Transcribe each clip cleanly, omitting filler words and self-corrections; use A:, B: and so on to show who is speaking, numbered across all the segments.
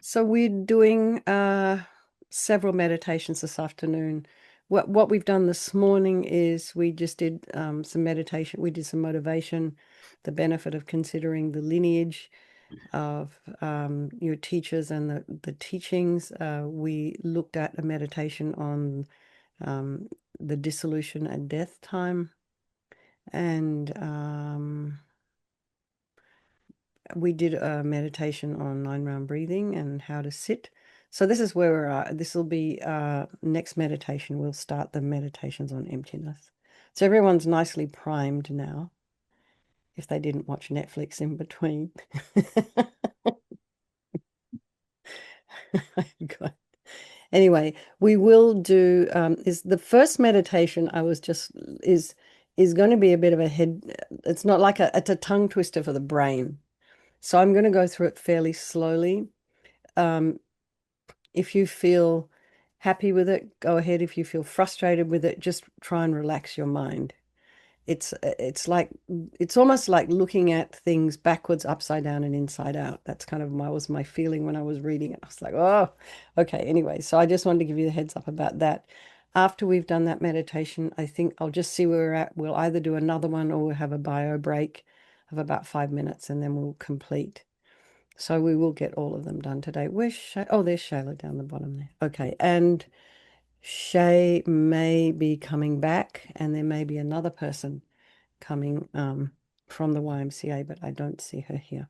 A: So we're doing several meditations this afternoon. What we've done this morning is we just did some meditation. We did some motivation, the benefit of considering the lineage of your teachers and the teachings. We looked at a meditation on the dissolution at death time, and we did a meditation on 9 round breathing and how to sit. So this is where we're at. This will be next meditation. We'll start the meditations on emptiness. So everyone's nicely primed now, if they didn't watch Netflix in between. God. Anyway, we will do is the first meditation I was just is going to be a bit of a head. It's not like it's a tongue twister for the brain. So I'm going to go through it fairly slowly. Um, if you feel happy with it, go ahead. If you feel frustrated with it, just try and relax your mind. It's like it's almost like looking at things backwards, upside down, and inside out. That's kind of my feeling when I was reading it. I was like, oh, okay. Anyway, so I just wanted to give you the heads up about that. After we've done that meditation, I think I'll just see where we're at. We'll either do another one or we'll have a bio break of about 5 minutes and then we'll complete. So we will get all of them done today. Oh, there's Shayla down the bottom there. Okay, and Shay may be coming back, and there may be another person coming from the YMCA, but I don't see her here.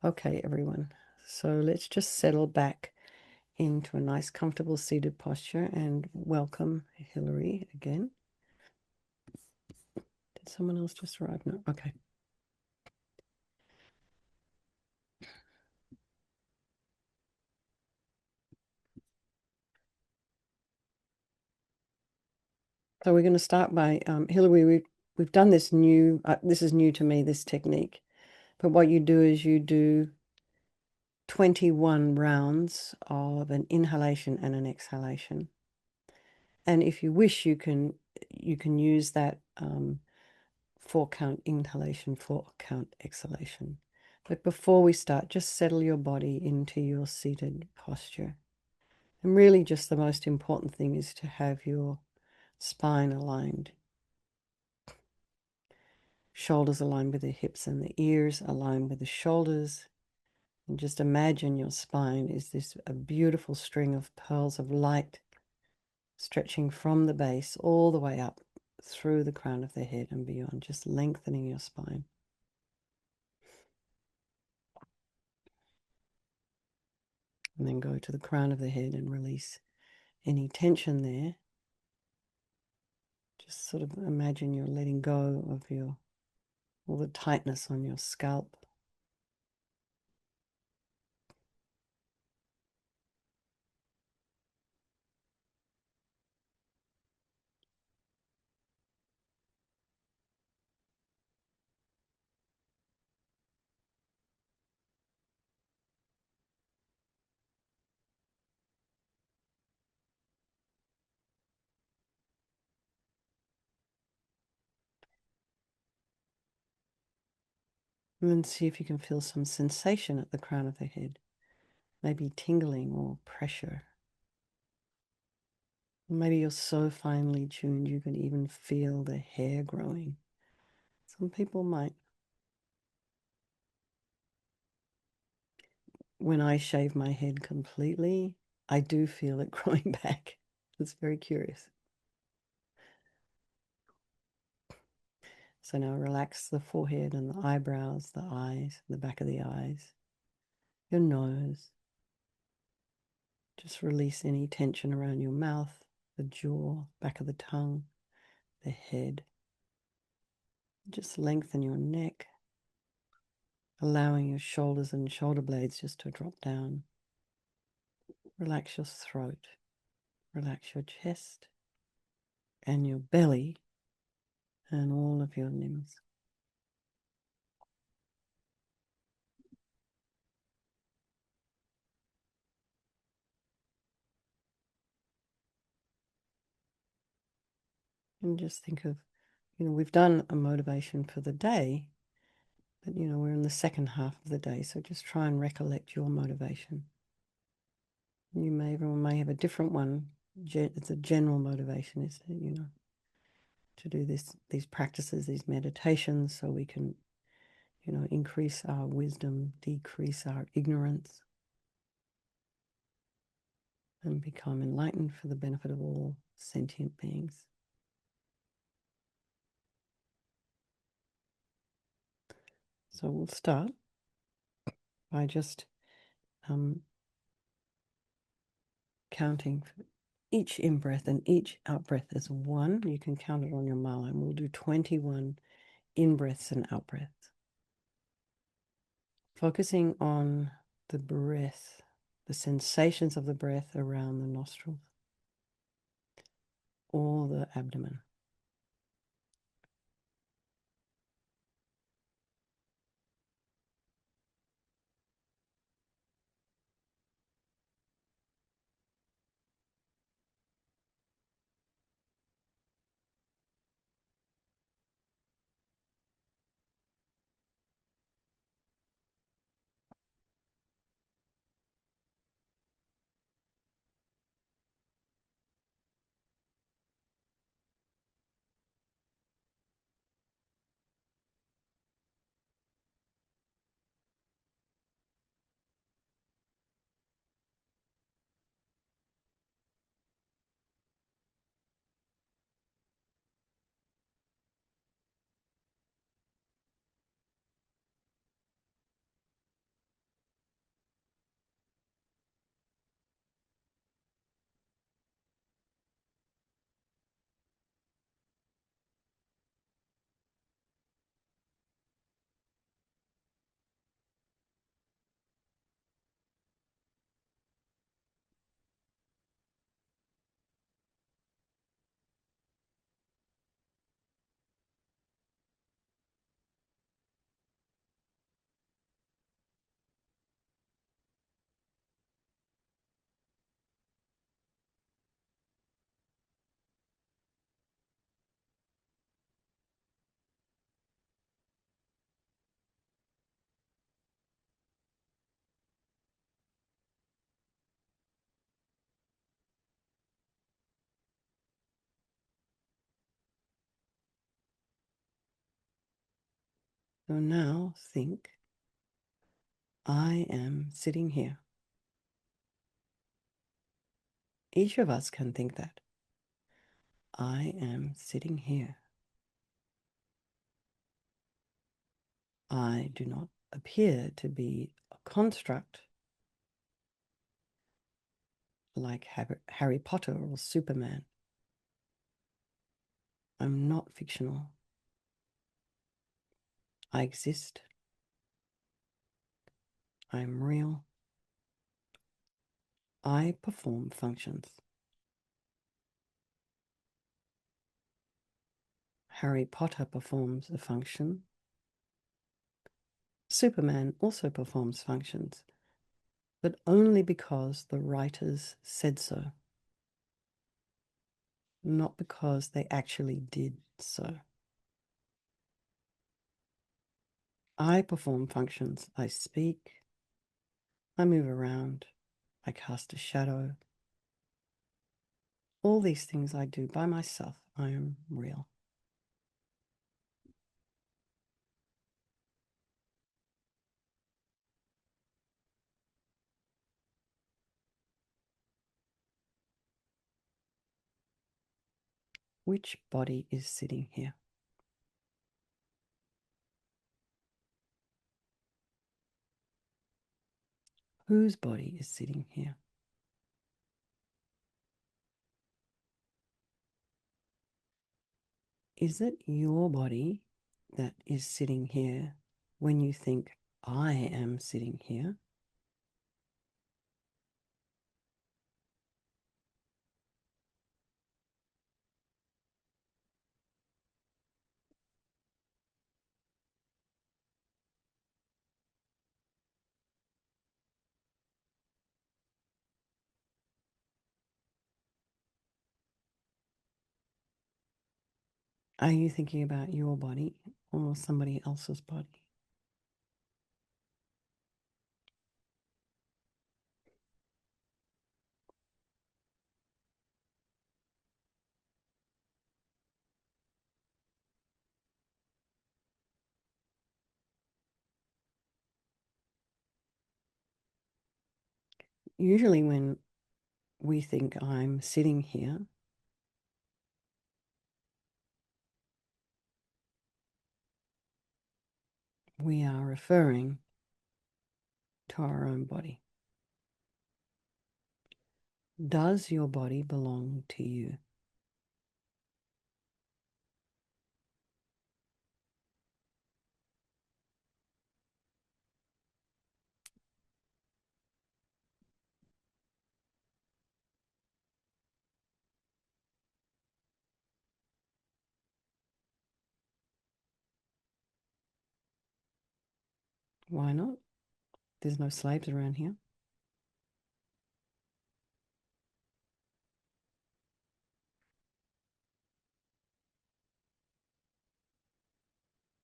A: Okay, everyone. So let's just settle back into a nice, comfortable seated posture and welcome Hillary again. Did someone else just arrive? No. Okay. So we're going to start by Hillary. We've done this new. This is new to me. This technique. But what you do is you do 21 rounds of an inhalation and an exhalation. And if you wish, you can use that 4 count inhalation, 4 count exhalation. But before we start, just settle your body into your seated posture. And really just the most important thing is to have your spine aligned. Shoulders aligned with the hips and the ears aligned with the shoulders. And just imagine your spine is a beautiful string of pearls of light stretching from the base all the way up through the crown of the head and beyond, just lengthening your spine. And then go to the crown of the head and release any tension there. Just sort of imagine you're letting go of all the tightness on your scalp. And then see if you can feel some sensation at the crown of the head, maybe tingling or pressure. Maybe you're so finely tuned you can even feel the hair growing. Some people might. When I shave my head completely, I do feel it growing back. It's very curious. So now relax the forehead and the eyebrows, the eyes, the back of the eyes, your nose. Just release any tension around your mouth, the jaw, back of the tongue, the head. Just lengthen your neck, allowing your shoulders and shoulder blades just to drop down. Relax your throat, relax your chest and your belly and all of your limbs. And just think of, we've done a motivation for the day, but, we're in the second half of the day. So just try and recollect your motivation. Everyone may have a different one. It's a general motivation, is that, to do these practices, these meditations, so we can, increase our wisdom, decrease our ignorance, and become enlightened for the benefit of all sentient beings. So we'll start by just counting each in-breath and each out-breath as one. You can count it on your mala, and we'll do 21 in-breaths and out-breaths. Focusing on the breath, the sensations of the breath around the nostrils or the abdomen. So now think, I am sitting here. Each of us can think that. I am sitting here. I do not appear to be a construct like Harry Potter or Superman. I'm not fictional. I exist. I'm real. I perform functions. Harry Potter performs a function. Superman also performs functions, but only because the writers said so, not because they actually did so. I perform functions. I speak. I move around. I cast a shadow. All these things I do by myself. I am real. Which body is sitting here? Whose body is sitting here? Is it your body that is sitting here when you think, I am sitting here? Are you thinking about your body or somebody else's body? usually when we think I'm sitting here, we are referring to our own body. Does your body belong to you? Why not? There's no slaves around here.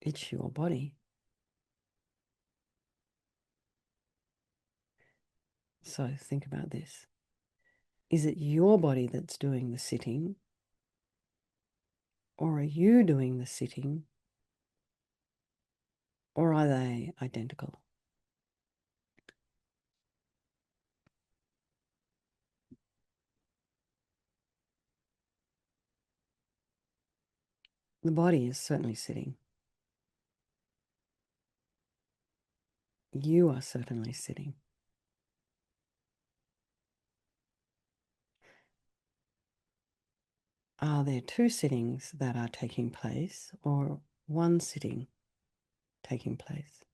A: It's your body. So think about this. Is it your body that's doing the sitting, or are you doing the sitting, or are they identical? The body is certainly sitting. You are certainly sitting. Are there two sittings that are taking place, or one sitting taking place?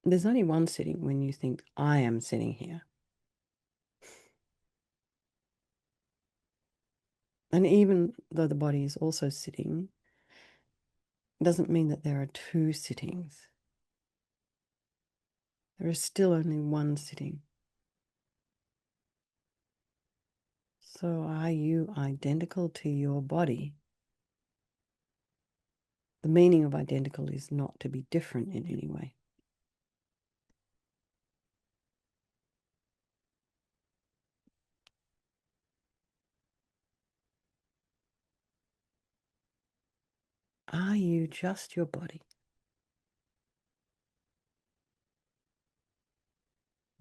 A: There's only one sitting when you think, I am sitting here. And even though the body is also sitting, it doesn't mean that there are two sittings. There is still only one sitting. So are you identical to your body? The meaning of identical is not to be different in any way. Are you just your body?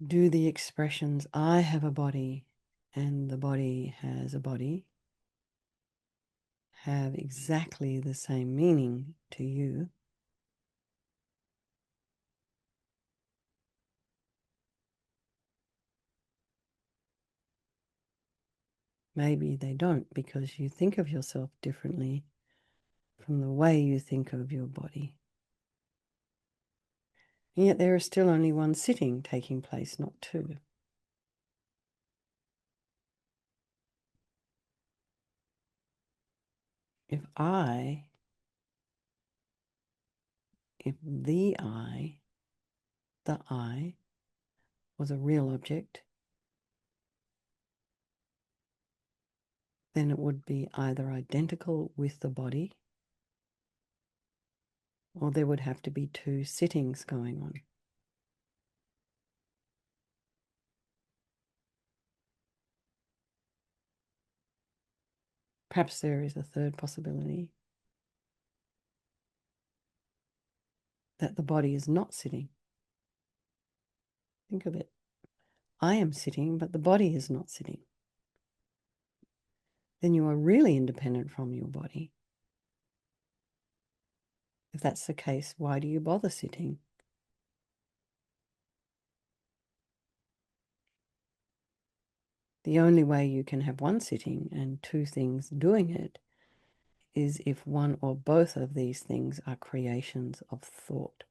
A: Do the expressions, I have a body and the body has a body, have exactly the same meaning to you? Maybe they don't, because you think of yourself differently from the way you think of your body. And yet there is still only one sitting taking place, not two. If the I was a real object, then it would be either identical with the body, or there would have to be two sittings going on. Perhaps there is a third possibility, that the body is not sitting. Think of it. I am sitting, but the body is not sitting. Then you are really independent from your body. If that's the case, why do you bother sitting? The only way you can have one sitting and two things doing it is if one or both of these things are creations of thought.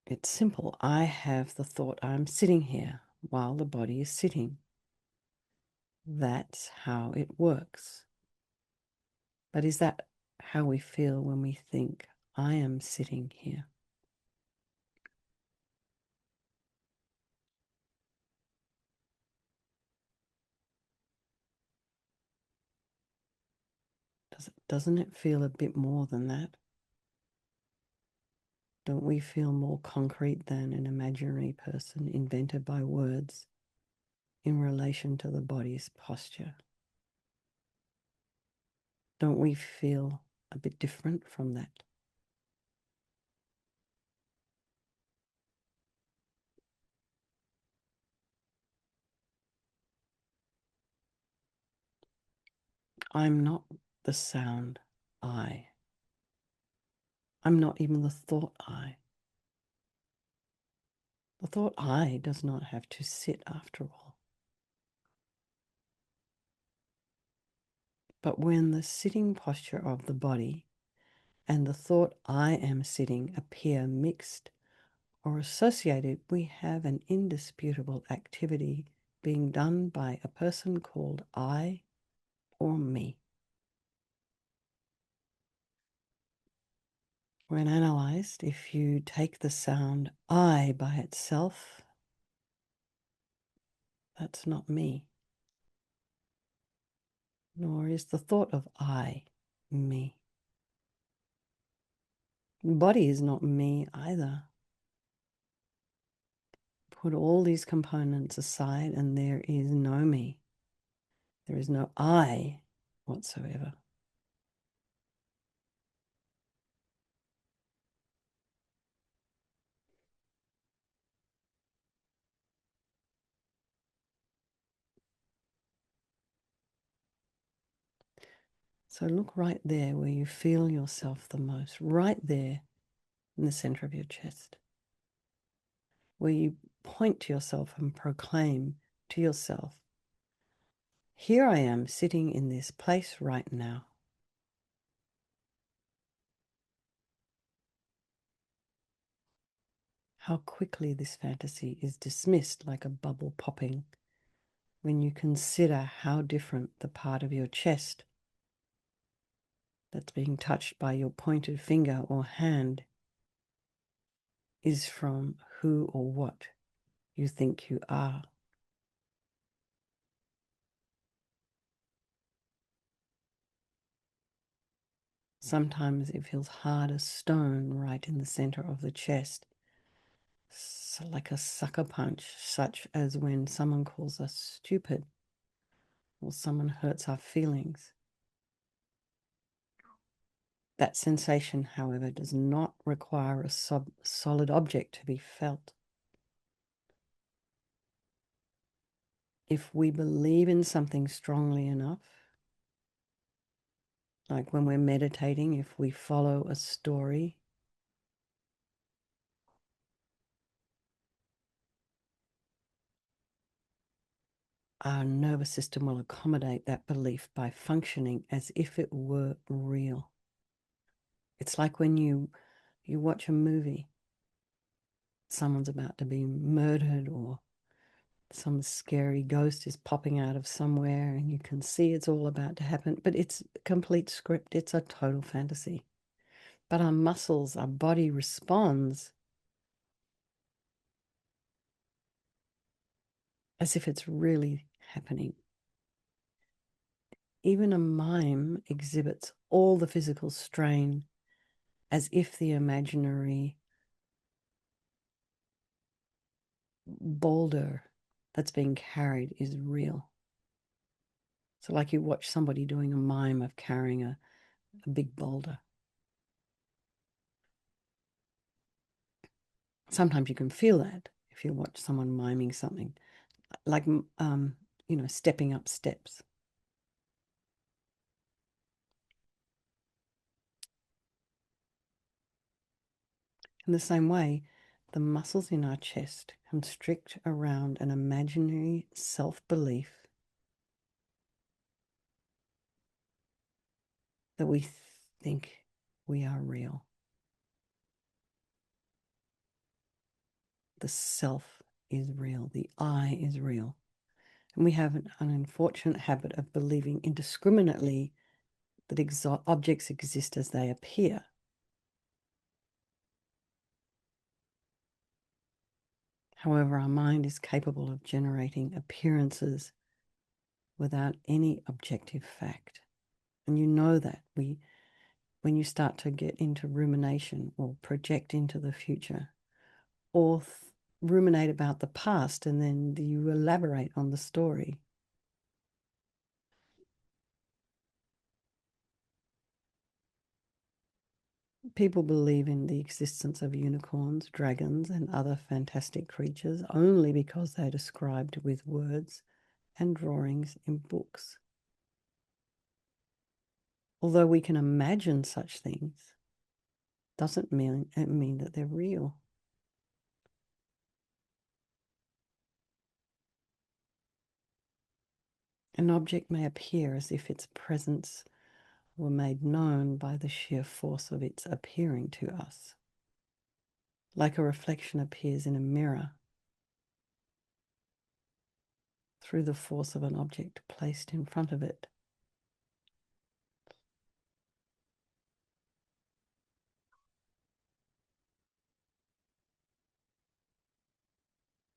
A: It's simple. I have the thought I'm sitting here while the body is sitting. That's how it works. But is that how we feel when we think, I am sitting here? Doesn't it feel a bit more than that? Don't we feel more concrete than an imaginary person invented by words in relation to the body's posture? Don't we feel a bit different from that? I'm not the sound I. I'm not even the thought I. The thought I does not have to sit after all. But when the sitting posture of the body and the thought I am sitting appear mixed or associated, we have an indisputable activity being done by a person called I or me. When analyzed, if you take the sound I by itself, that's not me. Nor is the thought of I me. The body is not me either. Put all these components aside and there is no me. There is no I whatsoever. So look right there where you feel yourself the most, right there in the center of your chest, where you point to yourself and proclaim to yourself, here I am sitting in this place right now. How quickly this fantasy is dismissed like a bubble popping when you consider how different the part of your chest that's being touched by your pointed finger or hand is from who or what you think you are. Sometimes it feels hard as stone right in the center of the chest, so like a sucker punch, such as when someone calls us stupid or someone hurts our feelings. That sensation, however, does not require a solid object to be felt. If we believe in something strongly enough, like when we're meditating, if we follow a story, our nervous system will accommodate that belief by functioning as if it were real. It's like when you watch a movie, someone's about to be murdered or some scary ghost is popping out of somewhere and you can see it's all about to happen, but it's a complete script. It's a total fantasy. But our muscles, our body responds as if it's really happening. Even a mime exhibits all the physical strain as if the imaginary boulder that's being carried is real. So like you watch somebody doing a mime of carrying a big boulder. Sometimes you can feel that if you watch someone miming something, like, stepping up steps. In the same way, the muscles in our chest constrict around an imaginary self-belief that we think we are real. The self is real. The I is real. And we have an unfortunate habit of believing indiscriminately that objects exist as they appear. However, our mind is capable of generating appearances without any objective fact. And you know that when you start to get into rumination or project into the future or ruminate about the past and then you elaborate on the story. People believe in the existence of unicorns, dragons, and other fantastic creatures only because they're described with words and drawings in books. Although we can imagine such things, doesn't mean that they're real. An object may appear as if its presence were made known by the sheer force of its appearing to us, like a reflection appears in a mirror through the force of an object placed in front of it.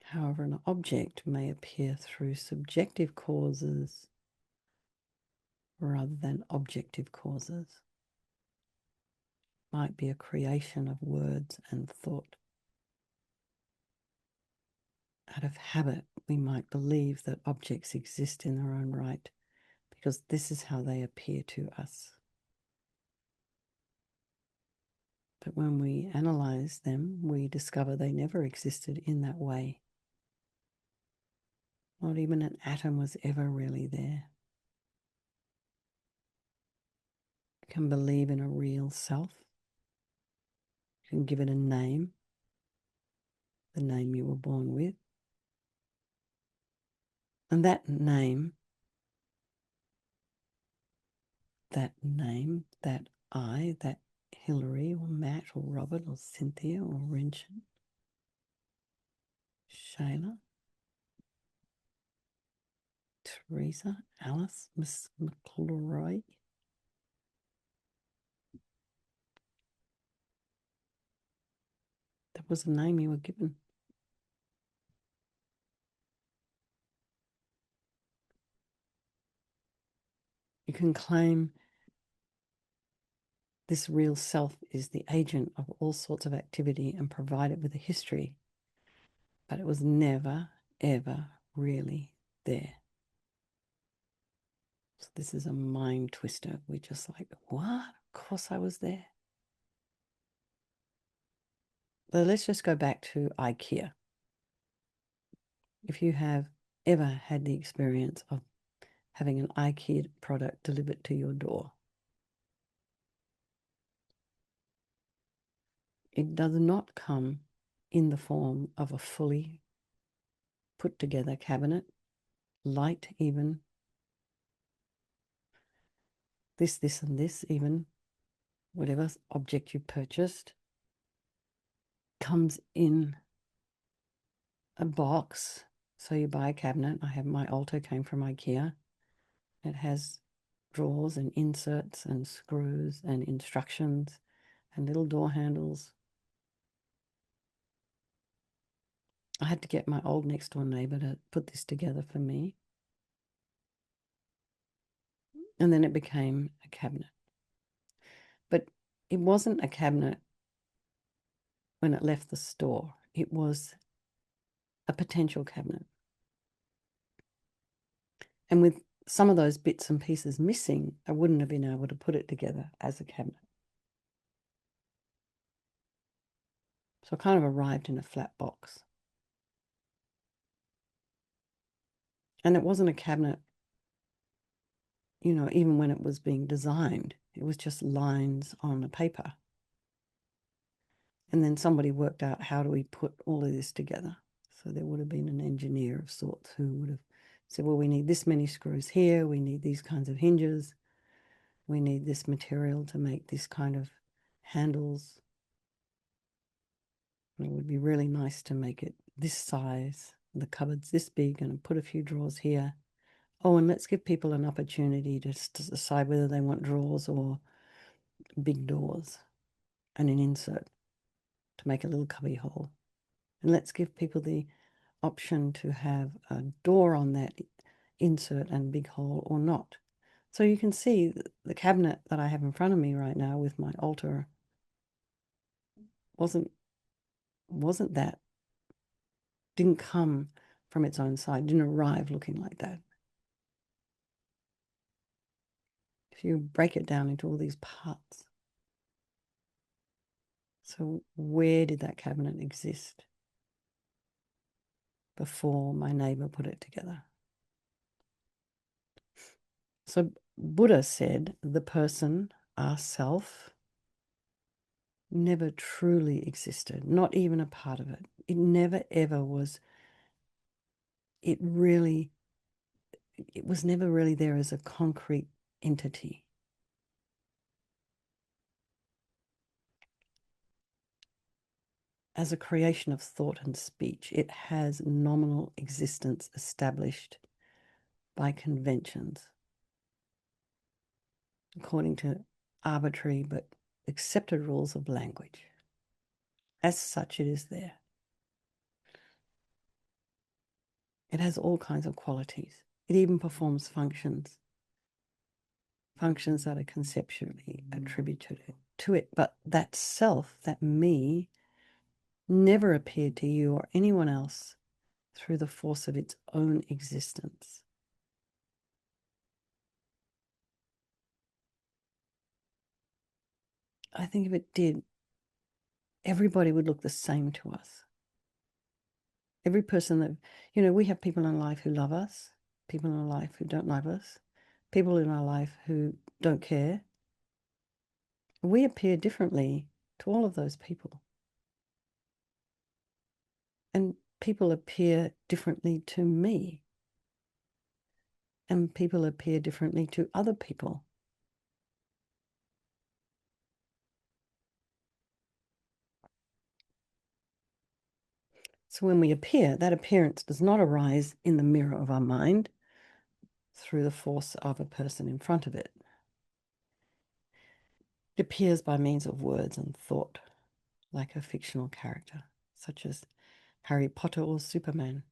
A: However, an object may appear through subjective causes rather than objective causes. Might be a creation of words and thought. Out of habit, we might believe that objects exist in their own right because this is how they appear to us. But when we analyze them, we discover they never existed in that way. Not even an atom was ever really there. You can believe in a real self. You can give it a name, the name you were born with. And that name, that I, that Hillary or Matt or Robert or Cynthia or Renchen, Shayla, Teresa, Alice, Miss McClory. That was the name you were given. You can claim this real self is the agent of all sorts of activity and provide it with a history, but it was never, ever really there. So this is a mind twister. We're just like, what? Of course I was there. But let's just go back to IKEA. If you have ever had the experience of having an IKEA product delivered to your door, it does not come in the form of a fully put together cabinet, light even, this, and this even, whatever object you purchased, comes in a box. So you buy a cabinet. I have my altar came from IKEA. It has drawers and inserts and screws and instructions and little door handles. I had to get my old next door neighbor to put this together for me. And then it became a cabinet. But it wasn't a cabinet when it left the store. It was a potential cabinet. And with some of those bits and pieces missing, I wouldn't have been able to put it together as a cabinet. So I kind of arrived in a flat box. And it wasn't a cabinet, even when it was being designed. It was just lines on a paper. And then somebody worked out, how do we put all of this together? So there would have been an engineer of sorts who would have said, well, we need this many screws here. We need these kinds of hinges. We need this material to make this kind of handles. And it would be really nice to make it this size, the cupboard's this big, and put a few drawers here. Oh, and let's give people an opportunity to decide whether they want drawers or big doors and an insert to make a little cubby hole. And let's give people the option to have a door on that insert and big hole or not. So you can see the cabinet that I have in front of me right now with my altar wasn't that, didn't come from its own side, didn't arrive looking like that. If you break it down into all these parts, So where did that cabinet exist before my neighbor put it together? So Buddha said the person, ourself, never truly existed, not even a part of it. It never ever was, it was never really there as a concrete entity. As a creation of thought and speech, it has nominal existence established by conventions, according to arbitrary but accepted rules of language. As such, it is there. It has all kinds of qualities. It even performs functions that are conceptually attributed to it. But that self, that me, never appeared to you or anyone else through the force of its own existence. I think if it did, everybody would look the same to us. Every person that, we have people in life who love us, people in our life who don't love us, people in our life who don't care. We appear differently to all of those people. And people appear differently to me. And people appear differently to other people. So when we appear, that appearance does not arise in the mirror of our mind through the force of a person in front of it. It appears by means of words and thought, like a fictional character, such as Harry Potter or Superman.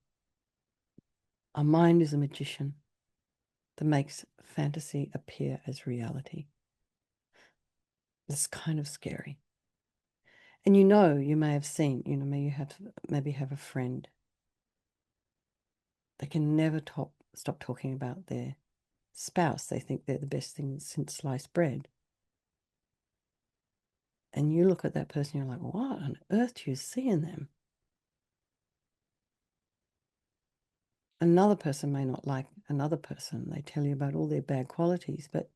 A: Our mind is a magician that makes fantasy appear as reality. It's kind of scary. And you may have seen, maybe have a friend. They can never stop talking about their spouse. They think they're the best thing since sliced bread. And you look at that person, you're like, what on earth do you see in them? Another person may not like another person. They tell you about all their bad qualities, but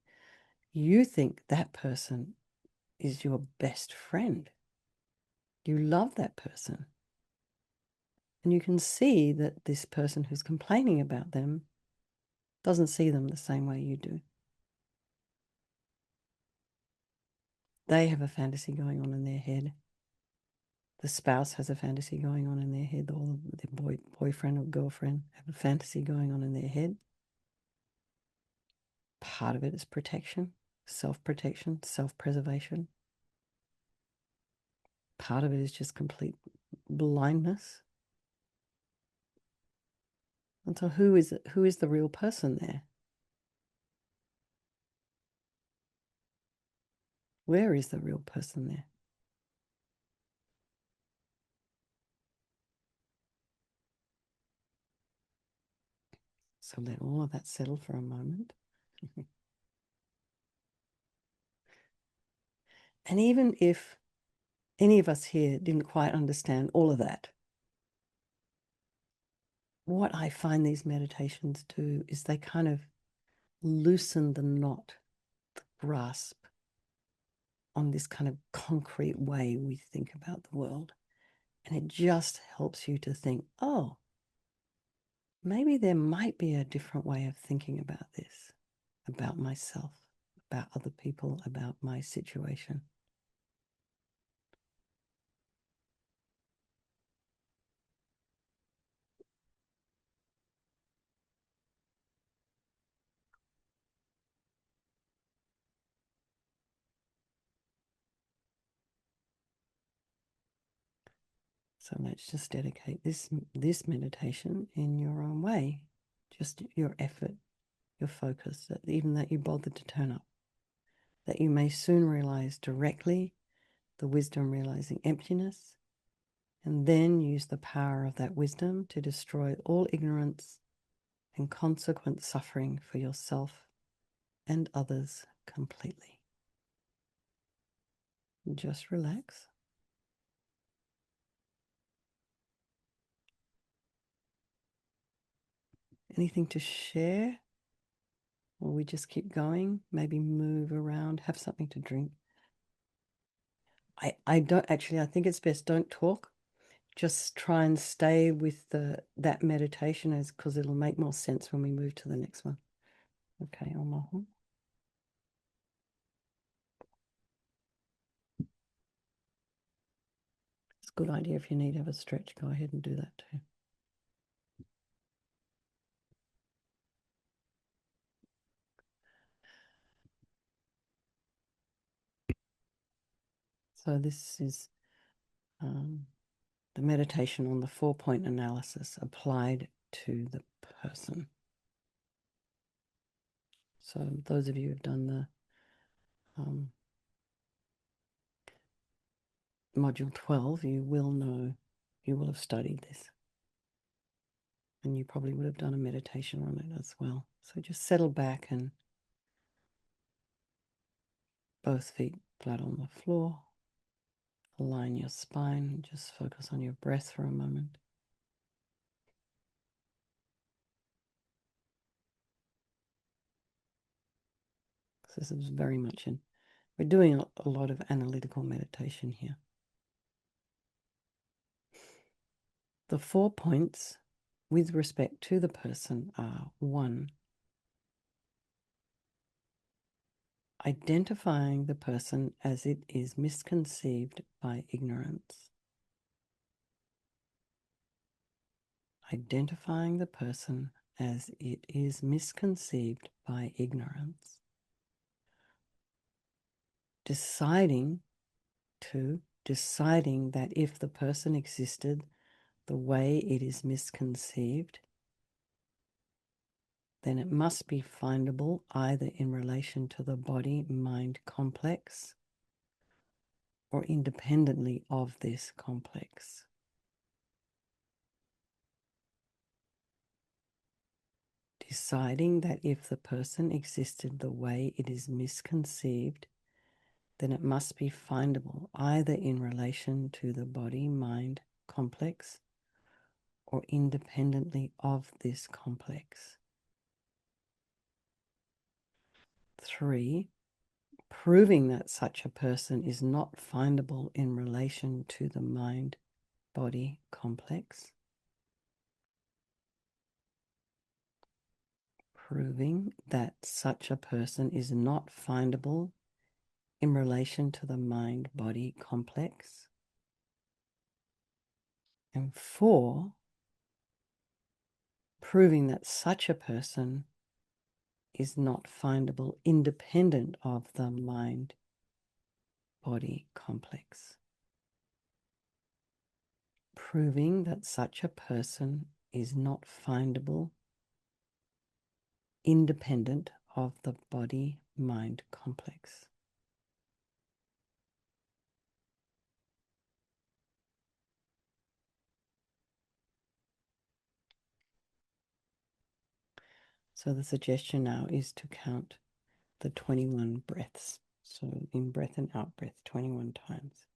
A: you think that person is your best friend. You love that person. And you can see that this person who's complaining about them doesn't see them the same way you do. They have a fantasy going on in their head. The spouse has a fantasy going on in their head, or their boyfriend or girlfriend have a fantasy going on in their head. Part of it is protection, self-protection, self-preservation. Part of it is just complete blindness. And so who is the real person there? Where is the real person there? So let all of that settle for a moment. And even if any of us here didn't quite understand all of that, what I find these meditations do is they kind of loosen the knot, the grasp on this kind of concrete way we think about the world. And it just helps you to think, oh, maybe there might be a different way of thinking about this, about myself, about other people, about my situation. So let's just dedicate this meditation in your own way, just your effort, your focus, that even that you bothered to turn up, that you may soon realize directly the wisdom realizing emptiness, and then use the power of that wisdom to destroy all ignorance and consequent suffering for yourself and others completely. Just relax. Anything to share? Or we just keep going? Maybe move around, have something to drink. I don't actually, I think it's best don't talk. Just try and stay with that meditation as because it'll make more sense when we move to the next one. Okay, Omaha. It's a good idea if you need to have a stretch, go ahead and do that too. So this is the meditation on the 4-point analysis applied to the person. So those of you who've done the module 12, you will know, you will have studied this. And you probably would have done a meditation on it as well. So just settle back and both feet flat on the floor. Align your spine. Just focus on your breath for a moment. This is very much in. We're doing a lot of analytical meditation here. The 4 points with respect to the person are: 1, identifying the person as it is misconceived by ignorance. Identifying the person as it is misconceived by ignorance. Deciding that if the person existed the way it is misconceived, then it must be findable either in relation to the body-mind complex or independently of this complex. Deciding that if the person existed the way it is misconceived, then it must be findable either in relation to the body-mind complex or independently of this complex. 3, proving that such a person is not findable in relation to the mind-body complex. Proving that such a person is not findable in relation to the mind-body complex. And 4, proving that such a person is not findable independent of the mind-body complex. Proving that such a person is not findable independent of the body-mind complex. So the suggestion now is to count the 21 breaths. So in breath and out breath, 21 times.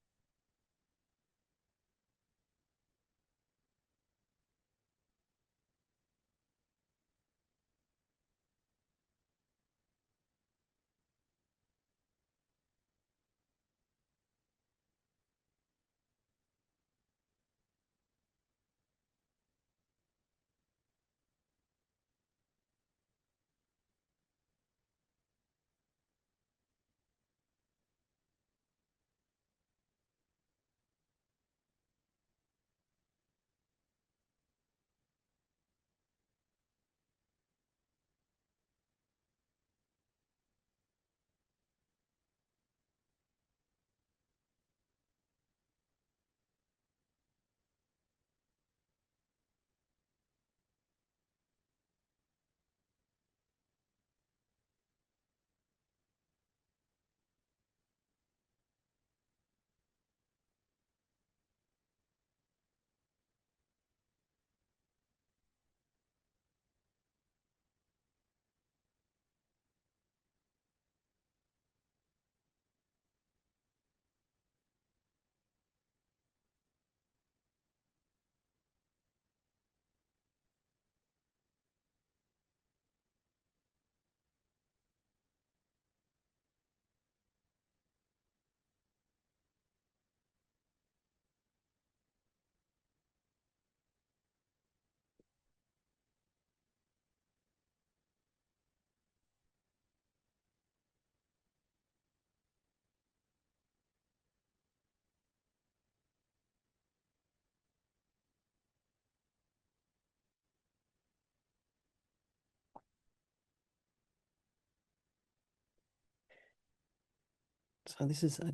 A: So this is a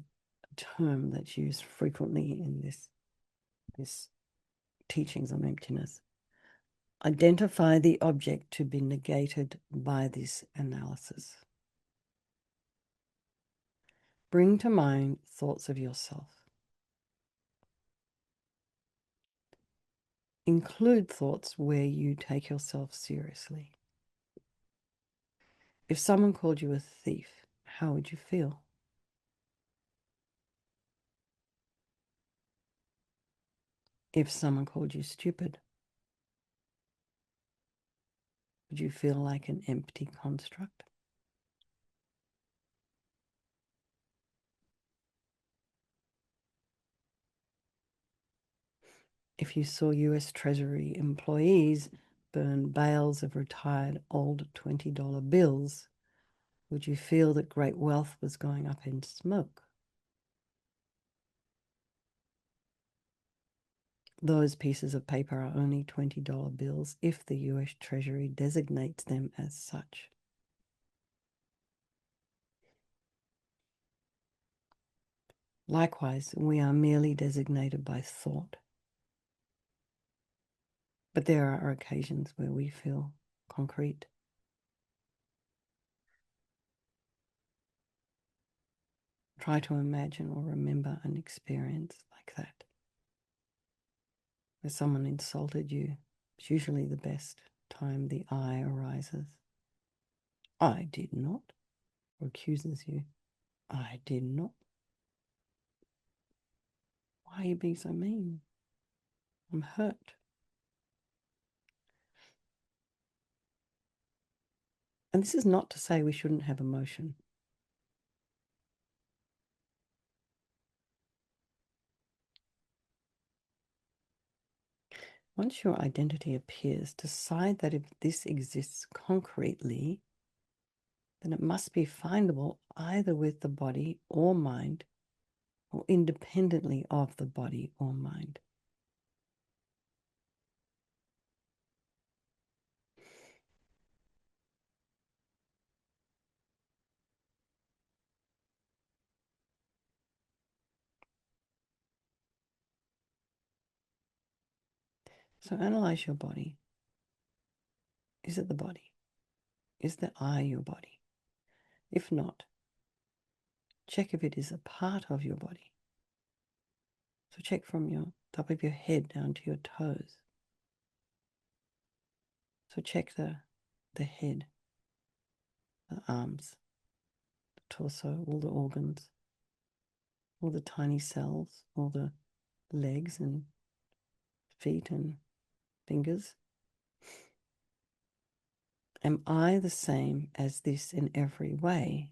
A: term that's used frequently in this teachings on emptiness. Identify the object to be negated by this analysis. Bring to mind thoughts of yourself. Include thoughts where you take yourself seriously. If someone called you a thief, how would you feel? If someone called you stupid, would you feel like an empty construct? If you saw US Treasury employees burn bales of retired old $20 bills, would you feel that great wealth was going up in smoke? Those pieces of paper are only $20 bills if the US Treasury designates them as such. Likewise, we are merely designated by thought. But there are occasions where we feel concrete. Try to imagine or remember an experience like that, where someone insulted you. It's usually the best time the I arises. I did not, or accuses you. I did not. Why are you being so mean? I'm hurt. And this is not to say we shouldn't have emotion. Once your identity appears, decide that if this exists concretely, then it must be findable either with the body or mind, or independently of the body or mind. So analyze your body. Is it the body? Is the I your body? If not, check if it is a part of your body. So check from your top of your head down to your toes. So check the head, the arms, the torso, all the organs, all the tiny cells, all the legs and feet and fingers. Am I the same as this in every way?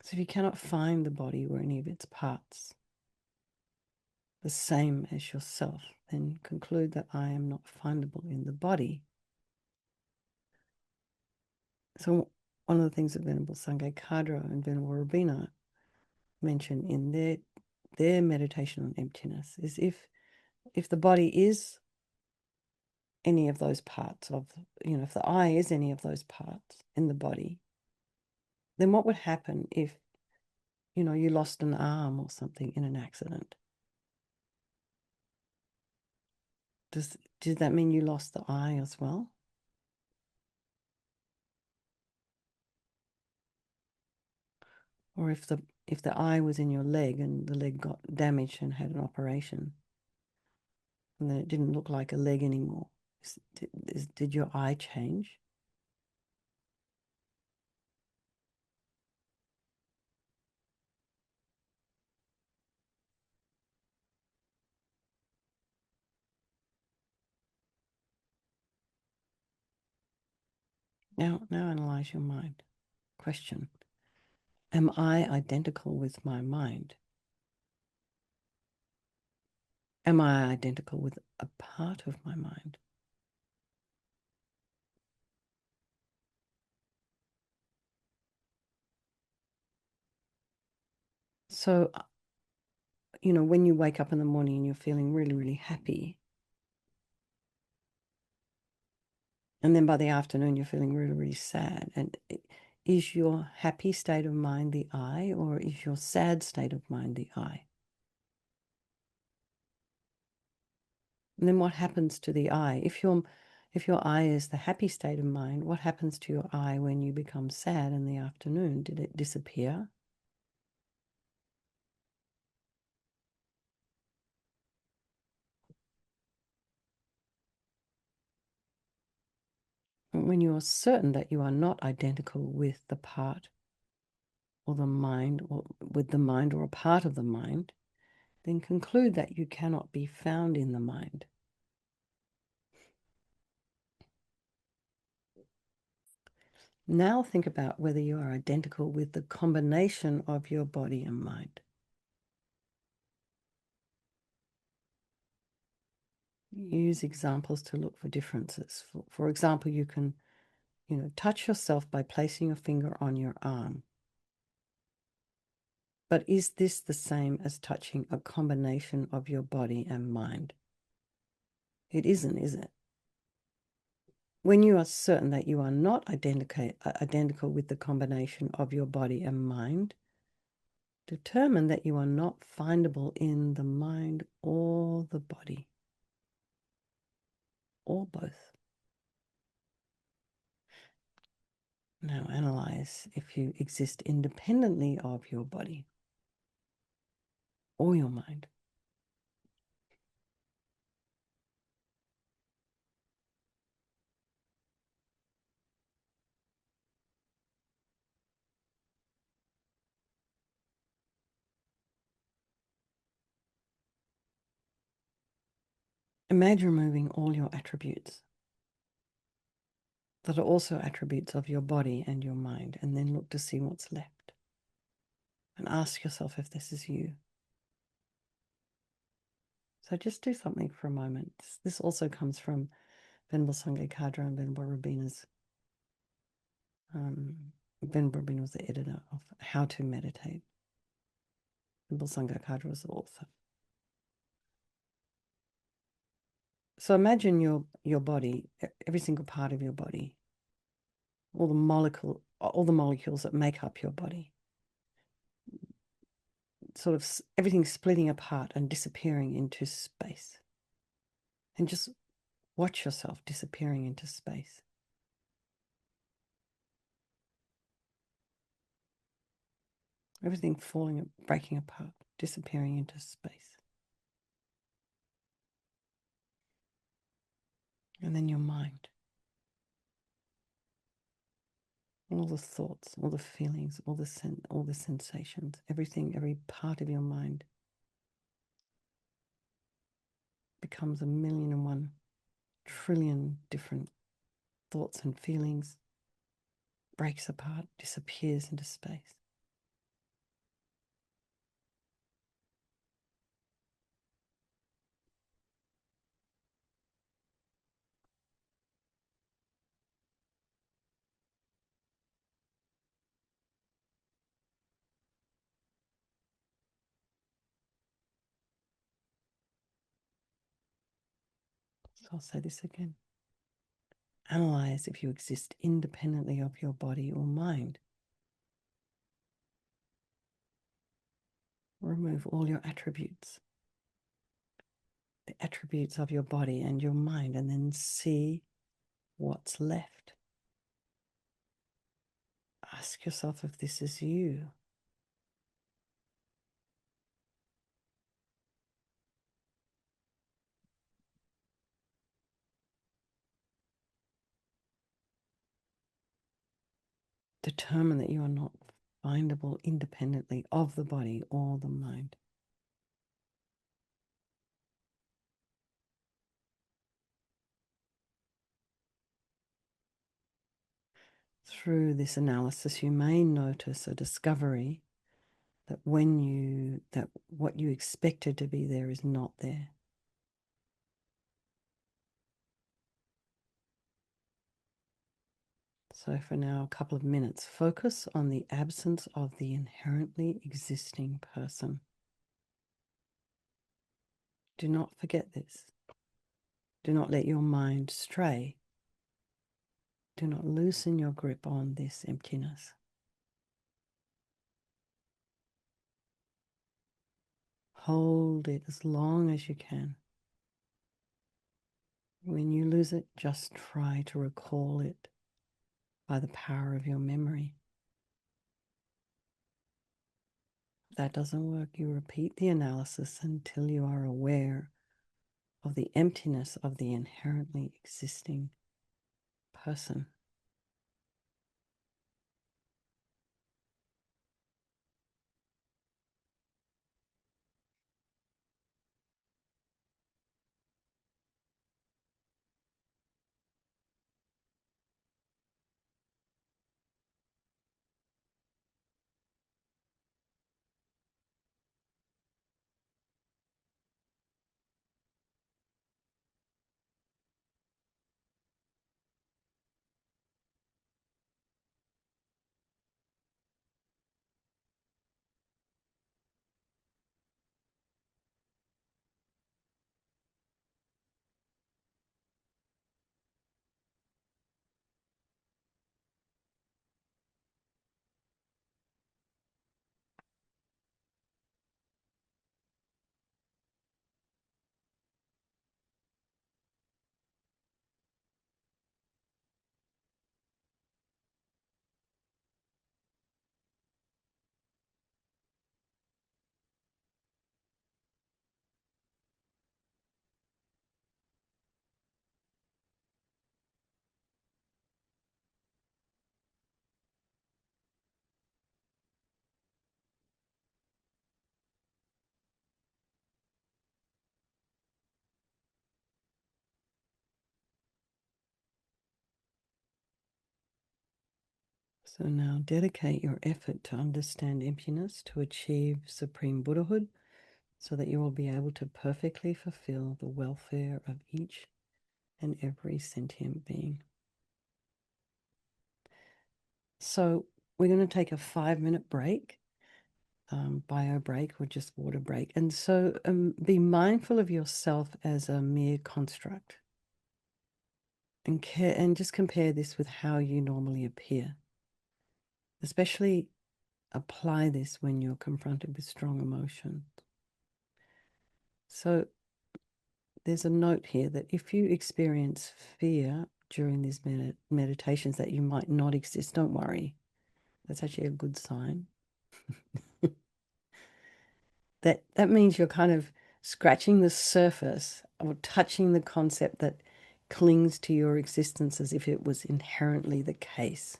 A: So if you cannot find the body or any of its parts the same as yourself, then conclude that I am not findable in the body. So one of the things that Venerable Sangye Kadra and Venerable Rabina mention in their meditation on emptiness is if the body is any of those parts of, if the I is any of those parts in the body, then what would happen if, you lost an arm or something in an accident? Does that mean you lost the I as well? Or if the eye was in your leg and the leg got damaged and had an operation, and then it didn't look like a leg anymore, did your eye change? Now analyze your mind. Question: am I identical with my mind? Am I identical with a part of my mind? So, when you wake up in the morning and you're feeling really, really happy, And then by the afternoon, you're feeling really, really sad. And is your happy state of mind the I, or is your sad state of mind the I? And then what happens to the I? If your I is the happy state of mind, what happens to your I when you become sad in the afternoon? Did it disappear? When you are certain that you are not identical with the part or the mind, or with the mind or a part of the mind, then conclude that you cannot be found in the mind. Now think about whether you are identical with the combination of your body and mind. Use examples to look for differences. For example, you can, touch yourself by placing your finger on your arm. But is this the same as touching a combination of your body and mind? It isn't, is it? When you are certain that you are not identical with the combination of your body and mind, determine that you are not findable in the mind or the body, or both. Now analyze if you exist independently of your body or your mind. Imagine removing all your attributes that are also attributes of your body and your mind, and then look to see what's left. And ask yourself if this is you. So just do something for a moment. This also comes from Venerable Sangye Kadra and Venerable Rabina's. Venerable Rabina was the editor of How to Meditate. Venerable Sangye Kadra was the author. So imagine your body, every single part of your body, all the molecules that make up your body, sort of everything splitting apart and disappearing into space. And just watch yourself disappearing into space. Everything falling, breaking apart, disappearing into space. And then your mind. All the thoughts, all the feelings, all the sensations, everything, every part of your mind becomes 1,000,001,000,000,000,000 different thoughts and feelings, breaks apart, disappears into space. So I'll say this again. Analyze if you exist independently of your body or mind. Remove all your attributes, the attributes of your body and your mind, and then see what's left. Ask yourself if this is you. Determine that you are not findable independently of the body or the mind. Through this analysis, you may notice a discovery that what you expected to be there is not there. So for now, a couple of minutes, focus on the absence of the inherently existing person. Do not forget this. Do not let your mind stray Do not loosen your grip on this emptiness. Hold it as long as you can. When you lose it, just try to recall it by the power of your memory. If that doesn't work, you repeat the analysis until you are aware of the emptiness of the inherently existing person. So now dedicate your effort to understand emptiness to achieve supreme Buddhahood so that you will be able to perfectly fulfill the welfare of each and every sentient being. So we're going to take a 5-minute break, bio break or just water break. And so be mindful of yourself as a mere construct and just compare this with how you normally appear. Especially apply this when you're confronted with strong emotions. So there's a note here that if you experience fear during these meditations that you might not exist, don't worry. That's actually a good sign. That means you're kind of scratching the surface or touching the concept that clings to your existence as if it was inherently the case.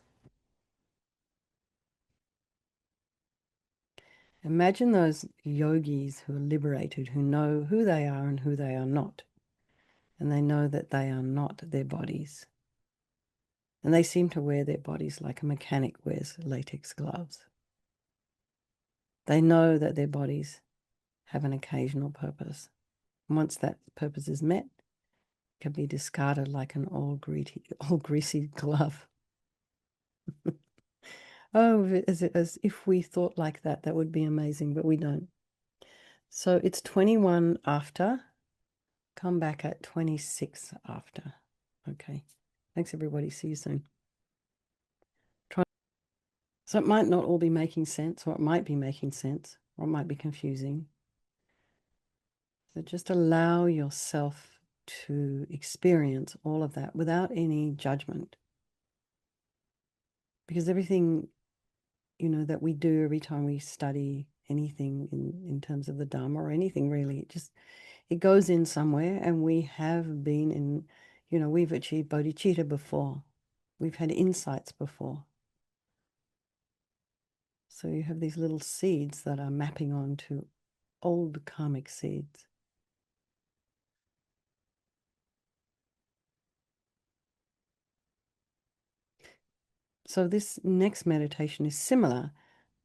A: Imagine those yogis who are liberated, who know who they are and who they are not. And they know that they are not their bodies. And they seem to wear their bodies like a mechanic wears latex gloves. They know that their bodies have an occasional purpose. Once that purpose is met, it can be discarded like an old greasy glove. Oh, as if we thought like that, that would be amazing, but we don't. So it's 21 after. Come back at 26 after. Okay. Thanks, everybody. See you soon. So it might not all be making sense, or it might be making sense, or it might be confusing. So just allow yourself to experience all of that without any judgment. Because everything, that we do every time we study anything in terms of the Dharma or anything really, it goes in somewhere, and we have been in, we've achieved bodhicitta before. We've had insights before. So you have these little seeds that are mapping onto old karmic seeds. So this next meditation is similar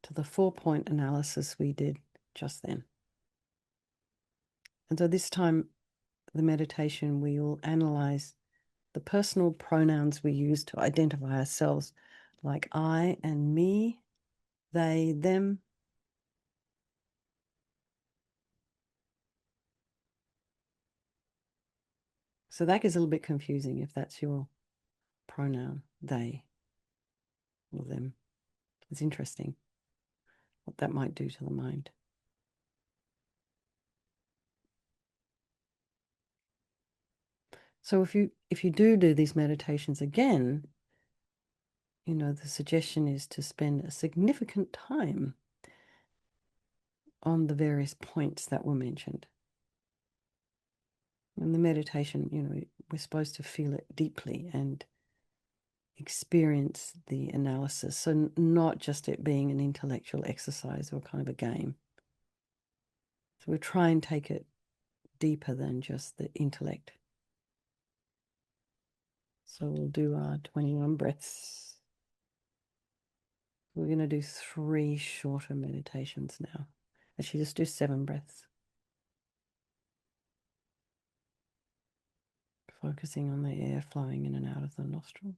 A: to the 4-point analysis we did just then. And so this time, the meditation, we will analyze the personal pronouns we use to identify ourselves, like I and me, they, them. So that gets a little bit confusing if that's your pronoun, they or them. It's interesting what that might do to the mind. So if you do these meditations again, the suggestion is to spend a significant time on the various points that were mentioned. In the meditation, we're supposed to feel it deeply and experience the analysis. So not just it being an intellectual exercise or kind of a game. So we try and take it deeper than just the intellect. So we'll do our 21 breaths. We're going to do 3 shorter meditations now. Actually, just do 7 breaths. Focusing on the air flowing in and out of the nostril.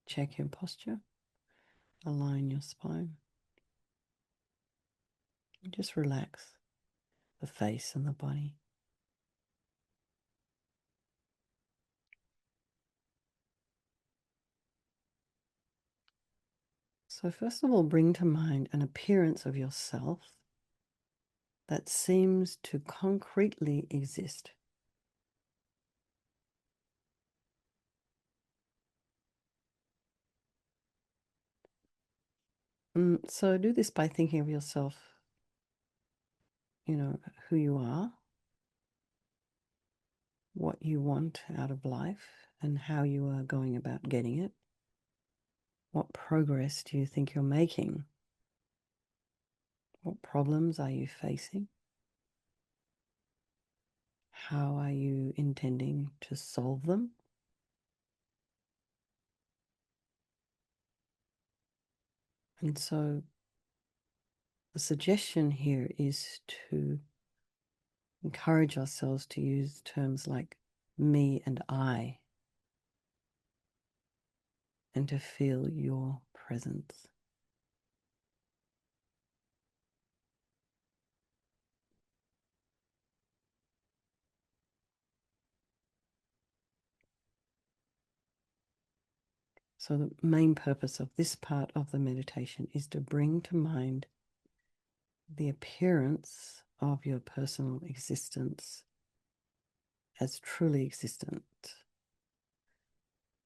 A: Check your posture. Align your spine. Just relax the face and the body. So first of all, bring to mind an appearance of yourself that seems to concretely exist. So do this by thinking of yourself, who you are, what you want out of life, and how you are going about getting it. What progress do you think you're making? What problems are you facing? How are you intending to solve them? And so the suggestion here is to encourage ourselves to use terms like me and I, and to feel your presence. So the main purpose of this part of the meditation is to bring to mind the appearance of your personal existence as truly existent.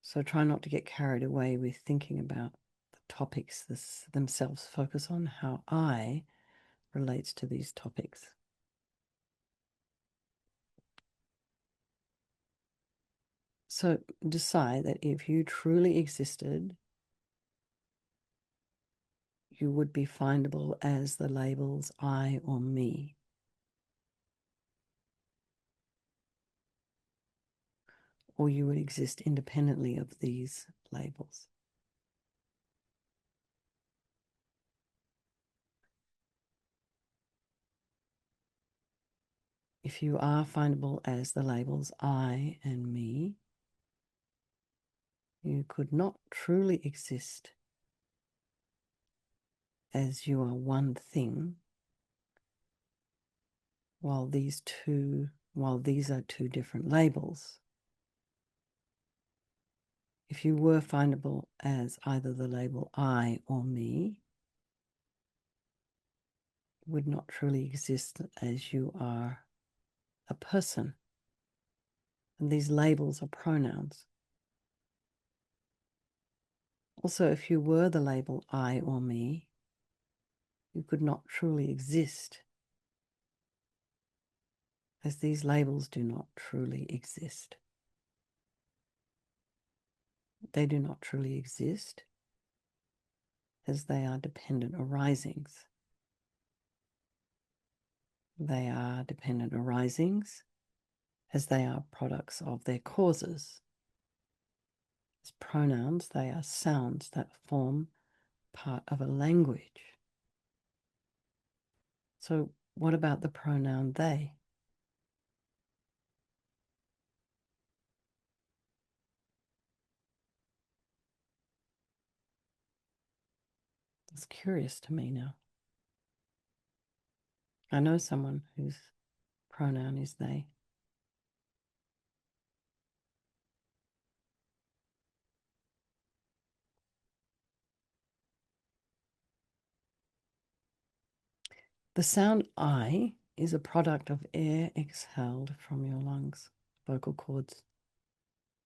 A: So try not to get carried away with thinking about the topics themselves. Focus on how I relates to these topics. So decide that if you truly existed, you would be findable as the labels I or me. Or you would exist independently of these labels. If you are findable as the labels I and me, you could not truly exist as you are one thing, while these are 2 different labels. If you were findable as either the label I or me, would not truly exist as you are a person. And these labels are pronouns. Also, if you were the label I or me, you could not truly exist, as these labels do not truly exist. They do not truly exist, as they are dependent arisings. They are dependent arisings, as they are products of their causes. As pronouns, they are sounds that form part of a language. So what about the pronoun they? It's curious to me now. I know someone whose pronoun is they. The sound I is a product of air exhaled from your lungs, vocal cords,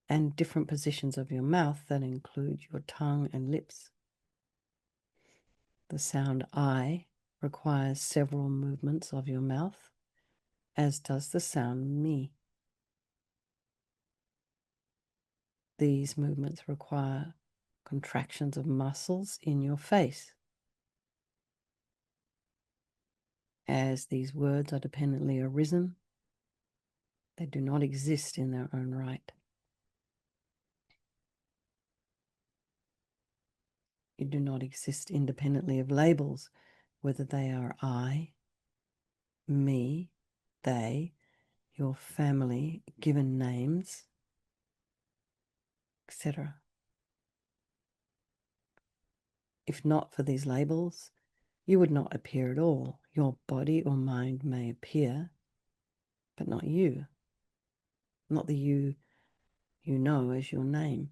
A: and different positions of your mouth that include your tongue and lips. The sound I requires several movements of your mouth, as does the sound me. These movements require contractions of muscles in your face. As these words are dependently arisen, they do not exist in their own right. You do not exist independently of labels, whether they are I, me, they, your family, given names, etc. If not for these labels, you would not appear at all. Your body or mind may appear, but not you, not the you know as your name.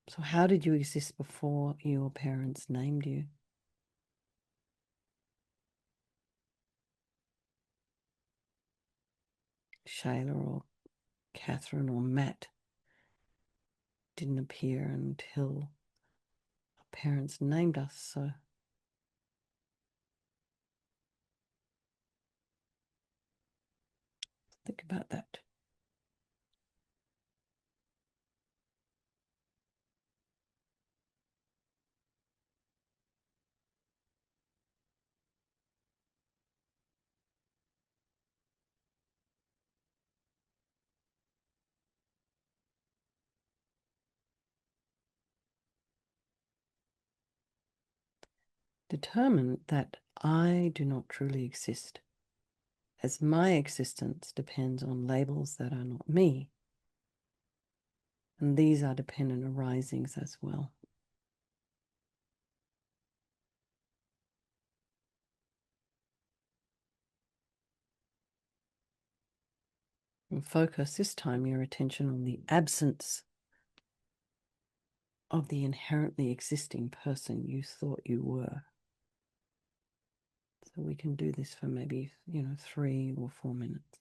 A: So how did you exist before your parents named you? Shayla or Catherine or Matt didn't appear until our parents named us, so think about that. Determine that I do not truly exist, as my existence depends on labels that are not me, and these are dependent arisings as well. And focus this time your attention on the absence of the inherently existing person you thought you were. So we can do this for maybe, 3 or 4 minutes.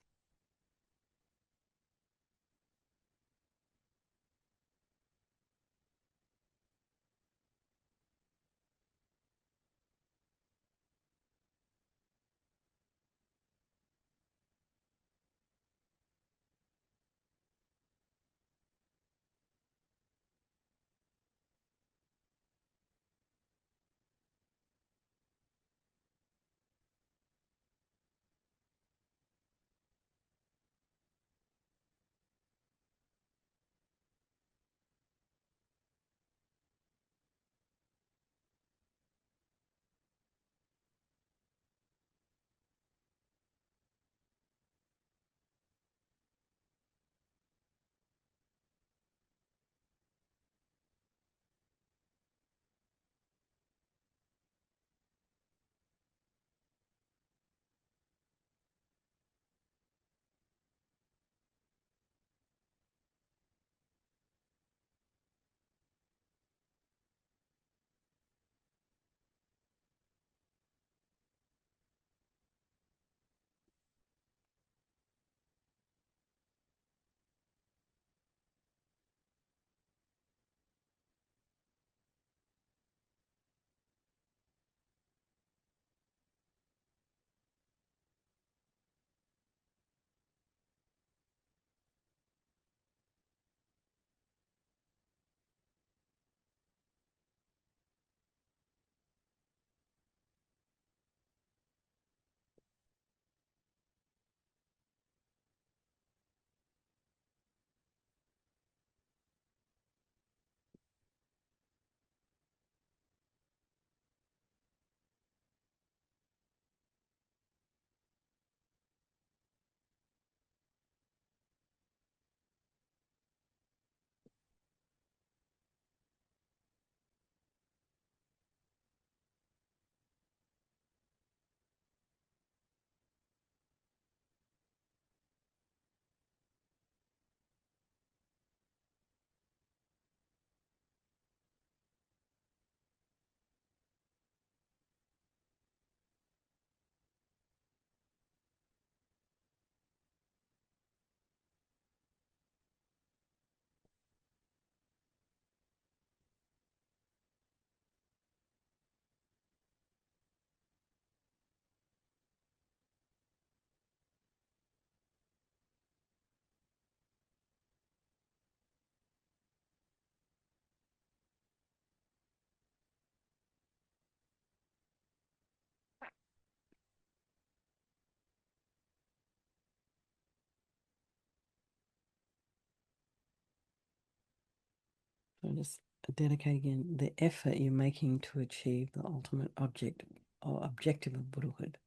A: just dedicate again the effort you're making to achieve the ultimate object or objective of Buddhahood,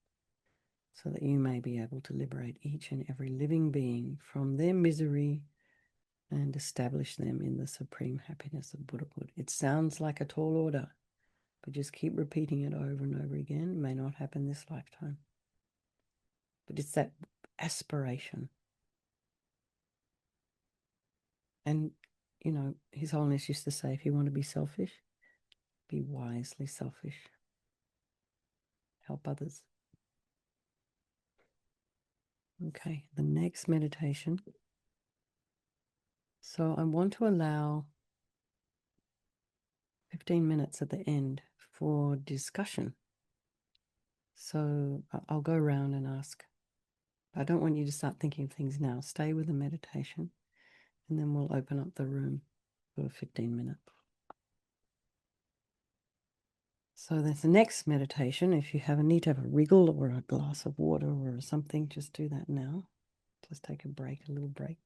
A: so that you may be able to liberate each and every living being from their misery and establish them in the supreme happiness of Buddhahood. It sounds like a tall order, but just keep repeating it over and over again. It may not happen this lifetime, but it's that aspiration. And, you know, His Holiness used to say, if you want to be selfish, be wisely selfish. Help others. Okay, the next meditation. So I want to allow 15 minutes at the end for discussion. So I'll go around and ask. I don't want you to start thinking of things now. Stay with the meditation, and then we'll open up the room for 15 minutes. So there's the next meditation. If you need to have a wriggle or a glass of water or something, just do that now. Just take a break, a little break.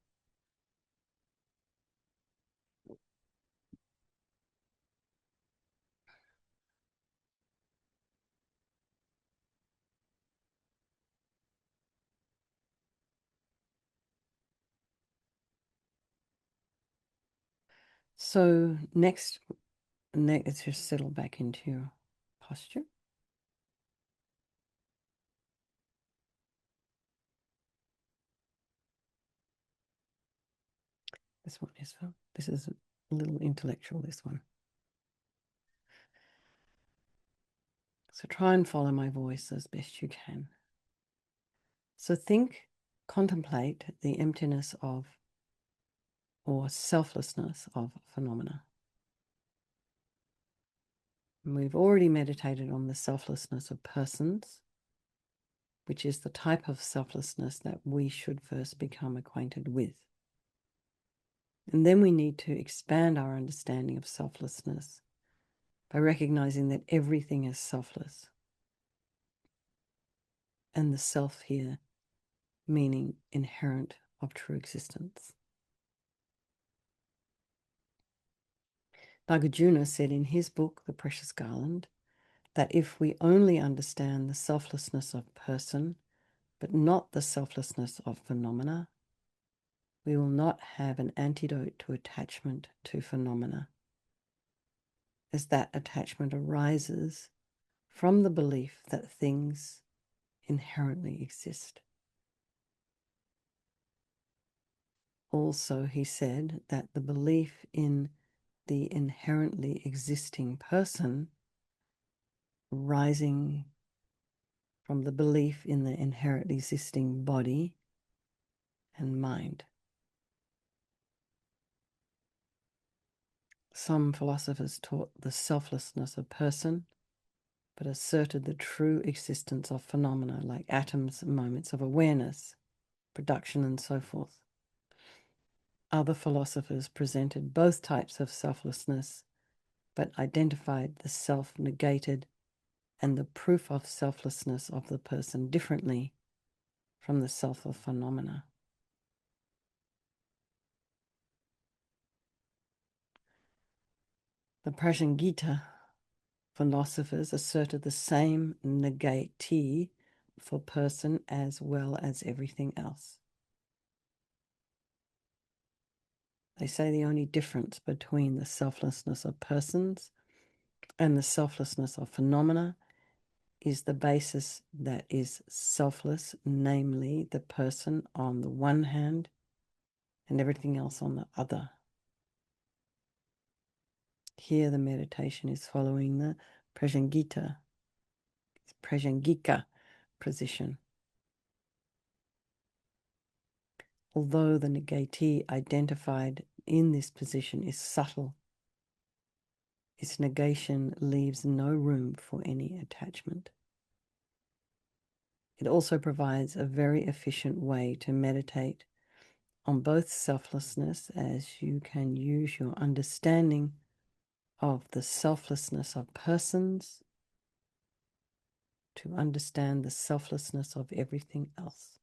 A: So next, let's just settle back into your posture. This one is fun. This is a little intellectual, this one. So try and follow my voice as best you can. So contemplate the emptiness of or selflessness of phenomena. And we've already meditated on the selflessness of persons, which is the type of selflessness that we should first become acquainted with. And then we need to expand our understanding of selflessness by recognizing that everything is selfless. And the self here meaning inherent of true existence. Nagarjuna said in his book, The Precious Garland, that if we only understand the selflessness of person, but not the selflessness of phenomena, we will not have an antidote to attachment to phenomena, as that attachment arises from the belief that things inherently exist. Also, he said that the belief in the inherently existing person rising from the belief in the inherently existing body and mind. Some philosophers taught the selflessness of person, but asserted the true existence of phenomena like atoms, moments of awareness, production, and so forth. Other philosophers presented both types of selflessness, but identified the self-negated and the proof of selflessness of the person differently from the self of phenomena. The Prajnaghita philosophers asserted the same negati for person as well as everything else. They say the only difference between the selflessness of persons and the selflessness of phenomena is the basis that is selfless, namely the person on the one hand and everything else on the other. Here the meditation is following the Prajnaghita, Prajnagika position. Although the negati identified in this position is subtle, its negation leaves no room for any attachment. It also provides a very efficient way to meditate on both selflessness, as you can use your understanding of the selflessness of persons to understand the selflessness of everything else.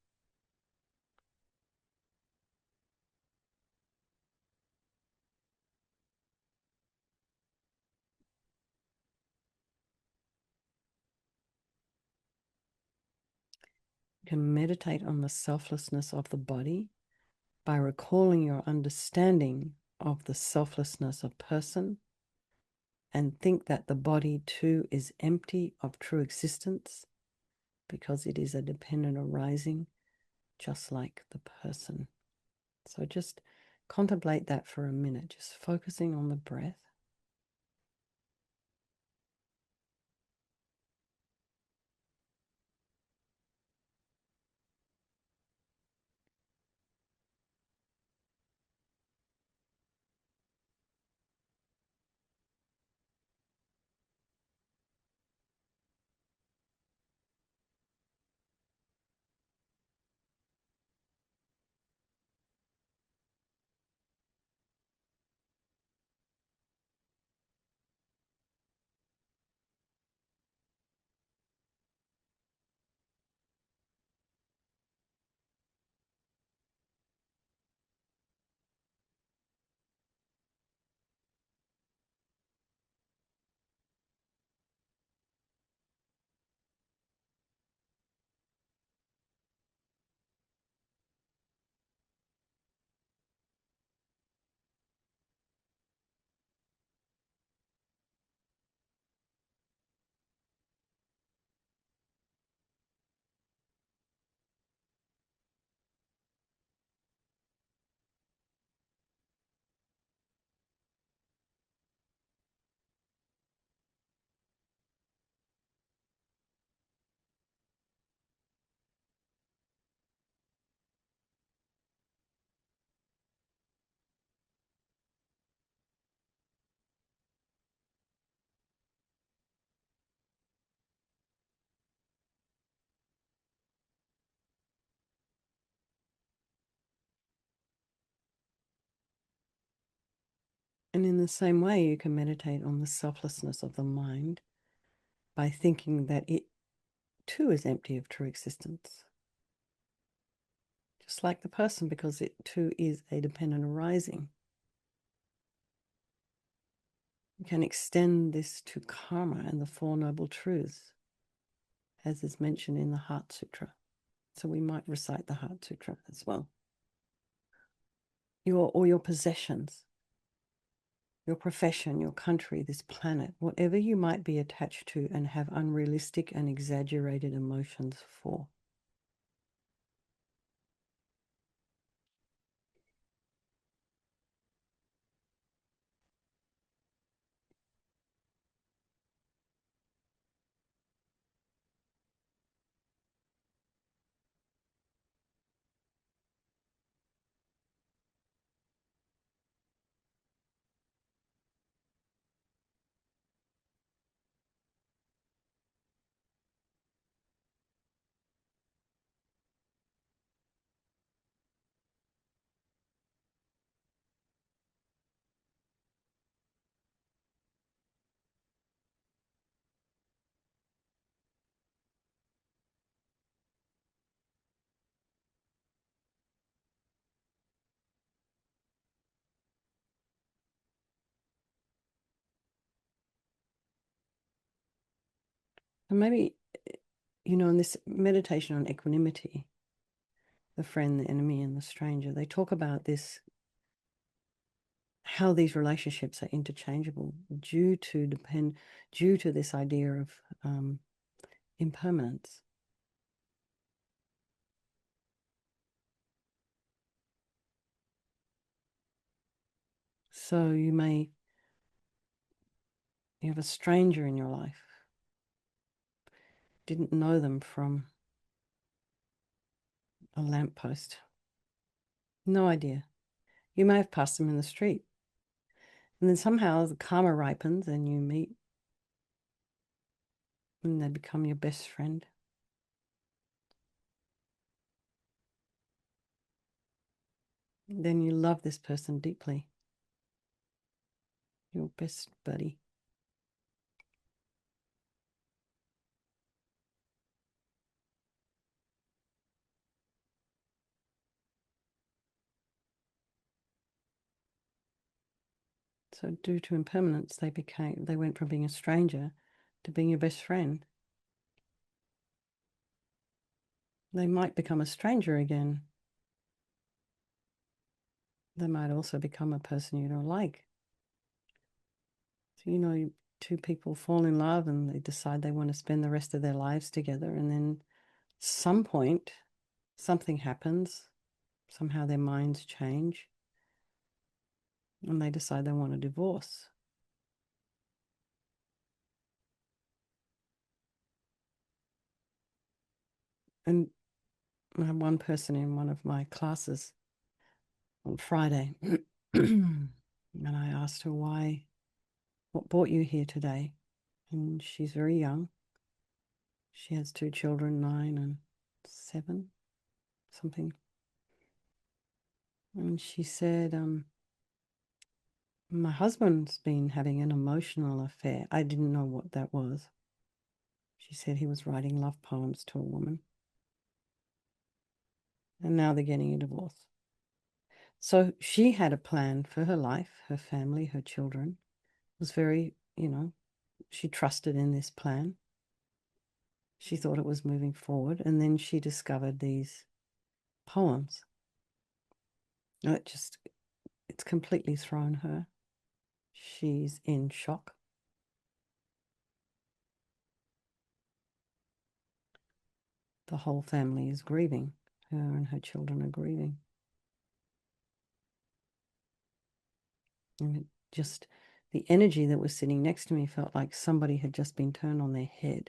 A: can meditate on the selflessness of the body by recalling your understanding of the selflessness of person, and think that the body too is empty of true existence because it is a dependent arising, just like the person. So just contemplate that for a minute, just focusing on the breath. And in the same way, you can meditate on the selflessness of the mind by thinking that it too is empty of true existence, just like the person, because it too is a dependent arising. You can extend this to karma and the Four Noble Truths, as is mentioned in the Heart Sutra. So we might recite the Heart Sutra as well. Your possessions, your profession, your country, this planet, whatever you might be attached to and have unrealistic and exaggerated emotions for. And maybe, in this meditation on equanimity, the friend, the enemy, and the stranger, they talk about this, how these relationships are interchangeable due to this idea of impermanence. So you have a stranger in your life, didn't know them from a lamppost, no idea. You may have passed them in the street, and then somehow the karma ripens and you meet and they become your best friend. Then you love this person deeply, your best buddy. So due to impermanence, they went from being a stranger to being your best friend. They might become a stranger again. They might also become a person you don't like. So, two people fall in love and they decide they want to spend the rest of their lives together. And then some point, something happens. Somehow their minds change and they decide they want a divorce. And I had one person in one of my classes on Friday, and I asked her what brought you here today? And she's very young. She has two children, 9 and 7, something. And she said, my husband's been having an emotional affair. I didn't know what that was. She said he was writing love poems to a woman. And now they're getting a divorce. So she had a plan for her life, her family, her children. It was very, she trusted in this plan. She thought it was moving forward. And then she discovered these poems. It's completely thrown her. She's in shock. The whole family is grieving. Her and her children are grieving. And the energy that was sitting next to me felt like somebody had just been turned on their head.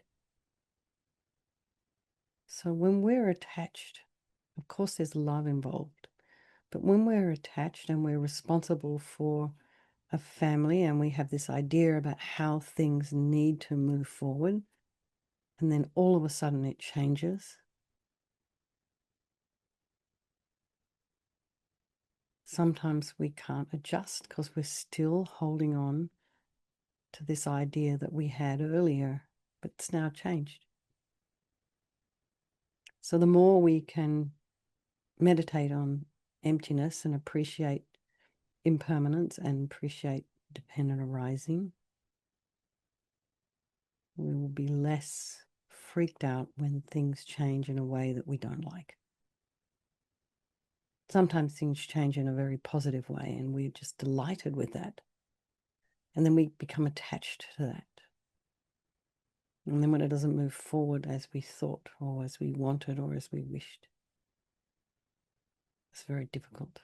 A: So when we're attached, of course there's love involved, but when we're attached and we're responsible for a family and we have this idea about how things need to move forward, and then all of a sudden it changes, sometimes we can't adjust because we're still holding on to this idea that we had earlier, but it's now changed. So the more we can meditate on emptiness and appreciate impermanence and appreciate dependent arising, we will be less freaked out when things change in a way that we don't like. Sometimes things change in a very positive way and we're just delighted with that. And then we become attached to that. And then when it doesn't move forward as we thought or as we wanted or as we wished, it's very difficult.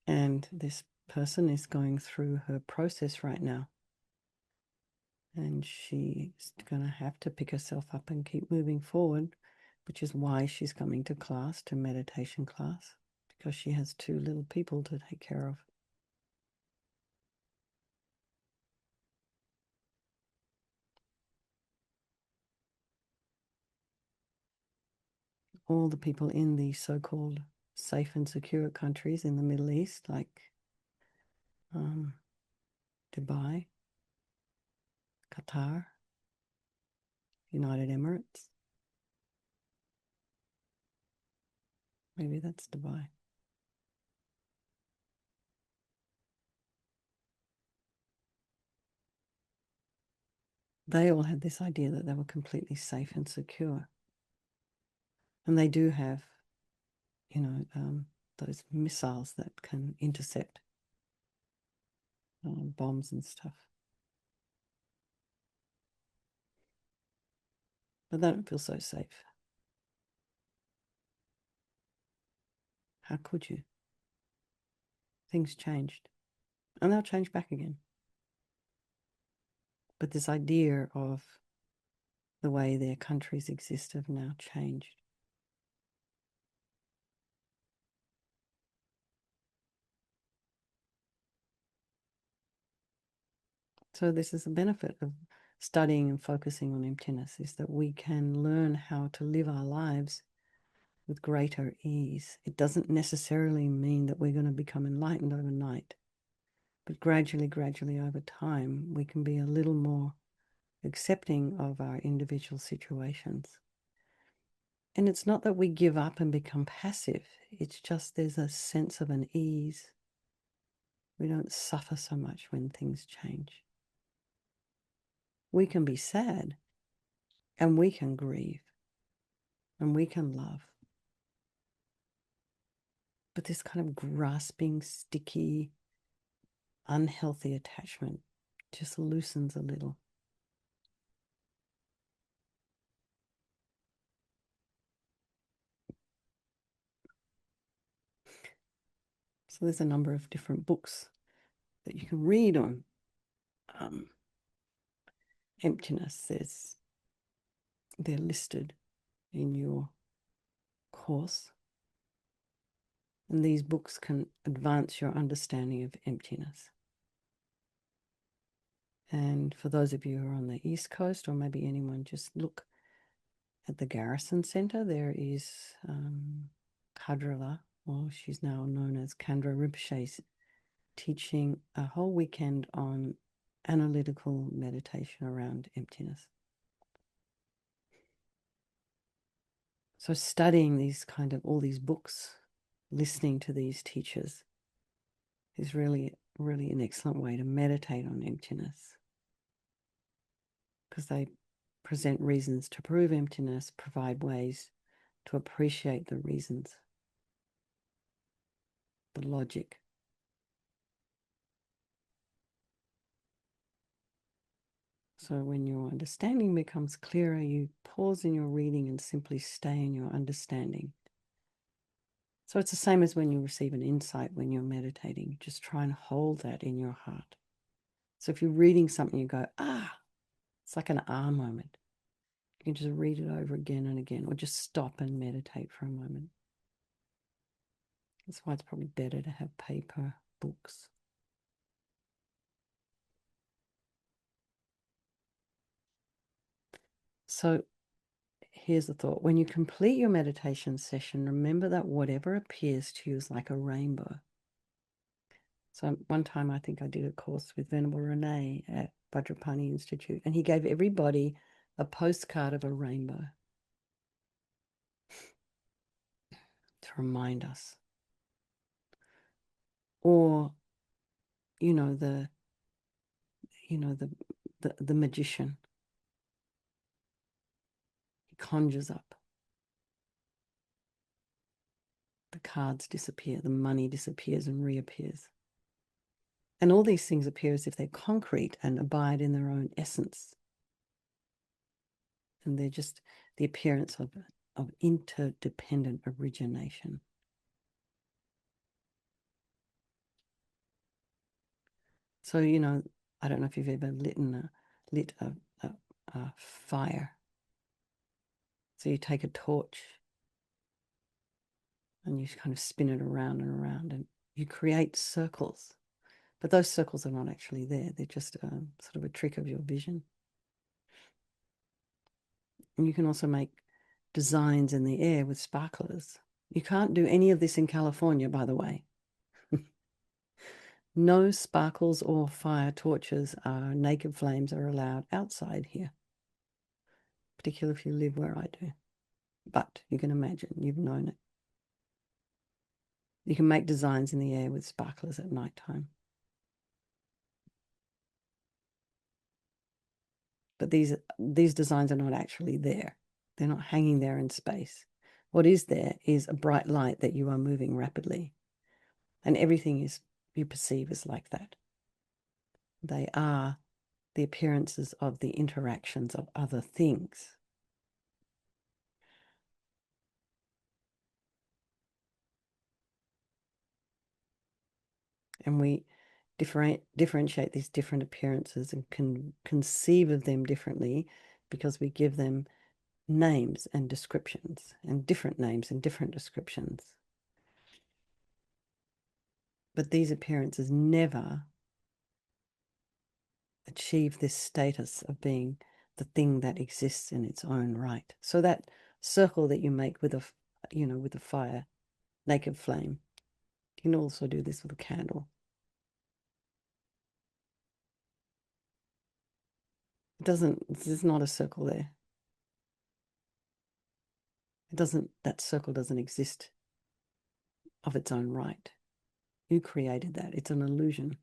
A: And this person is going through her process right now. And she's going to have to pick herself up and keep moving forward, which is why she's coming to class, to meditation class, because she has 2 little people to take care of. All the people in the so-called safe and secure countries in the Middle East, like Dubai, Qatar, United Emirates. Maybe that's Dubai. They all had this idea that they were completely safe and secure. And they do have, those missiles that can intercept bombs and stuff. But they don't feel so safe. How could you? Things changed. And they'll change back again. But this idea of the way their countries exist have now changed. So this is the benefit of studying and focusing on emptiness, is that we can learn how to live our lives with greater ease. It doesn't necessarily mean that we're going to become enlightened overnight, but gradually over time, we can be a little more accepting of our individual situations. And it's not that we give up and become passive. It's just there's a sense of an ease We don't suffer so much when things change. We can be sad, and we can grieve, and we can love. But this kind of grasping, sticky, unhealthy attachment just loosens a little. So there's a number of different books that you can read on emptiness. They're listed in your course. And these books can advance your understanding of emptiness. And for those of you who are on the East Coast, or maybe anyone, just look at the Garrison Center. There is Kadrala, or she's now known as Kandra Rinpoche's, teaching a whole weekend on analytical meditation around emptiness. So studying all these books, listening to these teachers is really, really an excellent way to meditate on emptiness, because they present reasons to prove emptiness, provide ways to appreciate the reasons, the logic. So when your understanding becomes clearer, you pause in your reading and simply stay in your understanding. So it's the same as when you receive an insight when you're meditating. Just try and hold that in your heart. So if you're reading something, you go, it's like an moment. You can just read it over again and again, or just stop and meditate for a moment. That's why it's probably better to have paper books. So here's the thought. When you complete your meditation session, remember that whatever appears to you is like a rainbow. So one time I think I did a course with Venerable Renee at Vajrapani Institute, and he gave everybody a postcard of a rainbow to remind us. Or, the magician. He conjures up. The cards disappear, the money disappears and reappears. And all these things appear as if they're concrete and abide in their own essence. And they're just the appearance of interdependent origination. So, I don't know if you've ever lit a fire. So you take a torch and you kind of spin it around and around, and you create circles. But those circles are not actually there. They're just sort of a trick of your vision. And you can also make designs in the air with sparklers. You can't do any of this in California, by the way. No sparkles or fire torches naked flames are allowed outside here, particularly if you live where I do. But you can imagine, you've known it. You can make designs in the air with sparklers at nighttime. But these designs are not actually there. They're not hanging there in space. What is there is a bright light that you are moving rapidly. And everything you perceive is like that. They are the appearances of the interactions of other things. And we differentiate these different appearances and can conceive of them differently because we give them names and descriptions, and different names and different descriptions. But these appearances never achieve this status of being the thing that exists in its own right. So that circle that you make with a fire, naked flame, you can also do this with a candle. There's not a circle there. That circle doesn't exist of its own right. You created that. It's an illusion.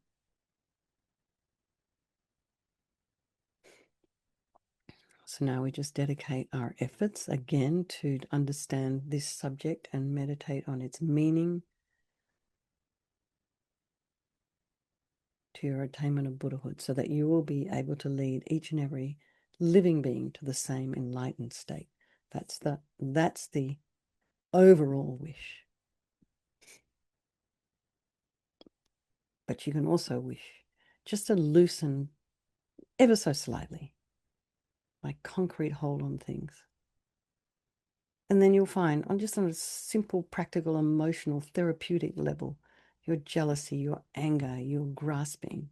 A: So now we just dedicate our efforts again to understand this subject and meditate on its meaning to your attainment of Buddhahood, so that you will be able to lead each and every living being to the same enlightened state. That's the overall wish. But you can also wish just to loosen ever so slightly my concrete hold on things. And then you'll find, on just on a simple, practical, emotional, therapeutic level, your jealousy, your anger, your grasping,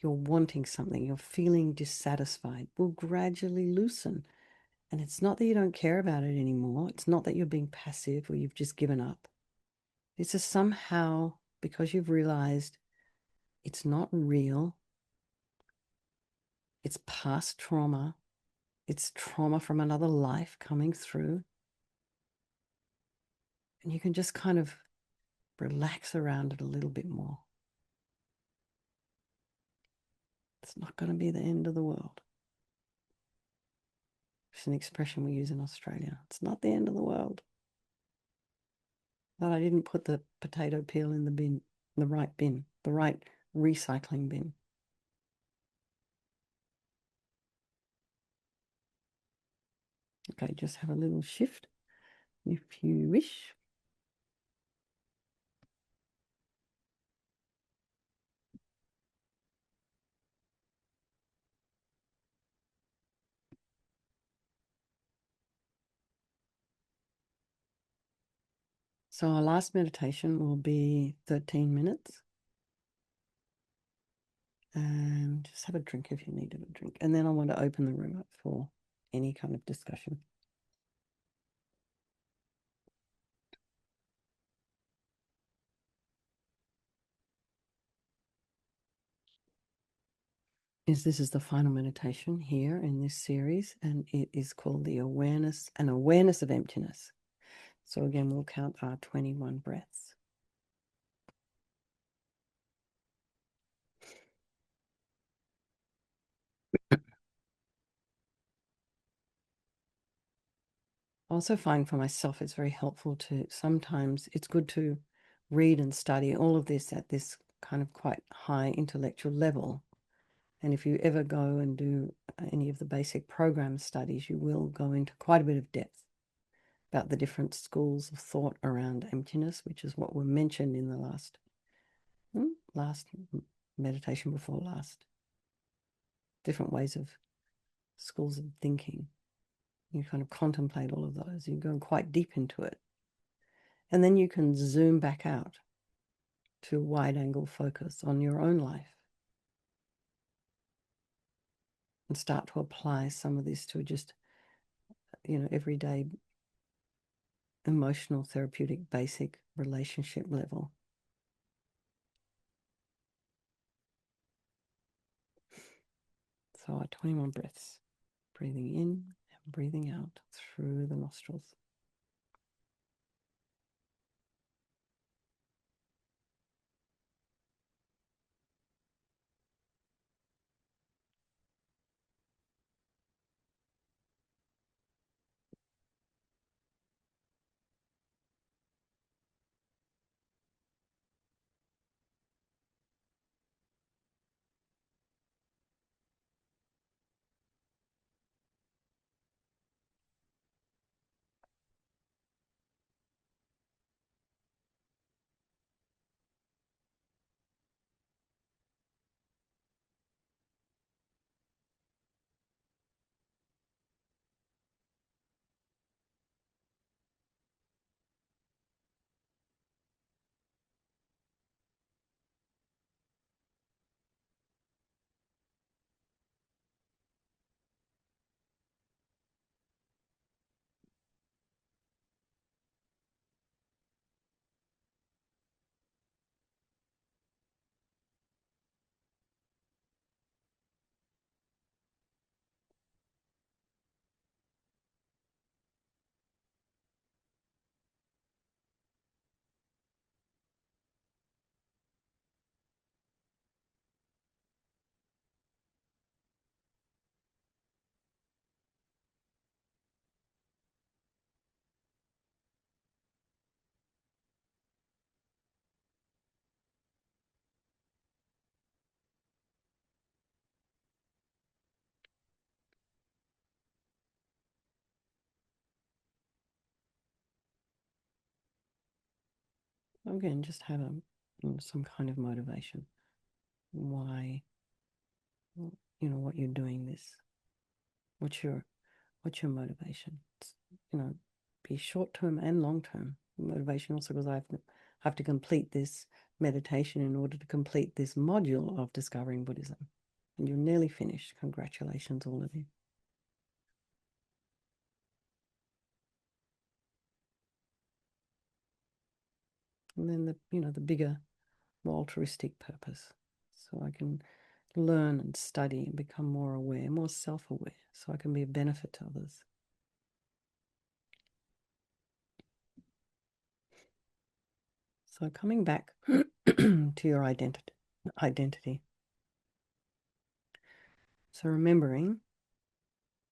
A: your wanting something, your feeling dissatisfied will gradually loosen. And it's not that you don't care about it anymore. It's not that you're being passive or you've just given up. It's just somehow, because you've realized it's not real, it's past trauma, it's trauma from another life coming through. And you can just kind of relax around it a little bit more. It's not going to be the end of the world. It's an expression we use in Australia. It's not the end of the world. But I didn't put the potato peel in the bin, the right recycling bin. Okay, just have a little shift if you wish. So our last meditation will be 13 minutes. And just have a drink if you need a drink. And then I want to open the room up for any kind of discussion. This is the final meditation here in this series, and it is called an awareness of emptiness. So again, we'll count our 21 breaths. I also find for myself it's very helpful to, sometimes it's good to read and study all of this at this kind of quite high intellectual level. And if you ever go and do any of the basic program studies, you will go into quite a bit of depth about the different schools of thought around emptiness, which is what were mentioned in the last meditation before last. Different ways of schools of thinking. You kind of contemplate all of those. You go quite deep into it. And then you can zoom back out to wide angle focus on your own life and start to apply some of this to just, everyday emotional, therapeutic, basic relationship level. So 21 breaths, breathing in and breathing out through the nostrils. Again, just have some kind of motivation. Why, what you're doing this. What's your motivation? It's, be short term and long term motivation. Also, because I have to complete this meditation in order to complete this module of Discovering Buddhism. And you're nearly finished. Congratulations, all of you. And then the bigger, more altruistic purpose. So I can learn and study and become more aware, more self-aware, so I can be a benefit to others. So coming back to your identity. So remembering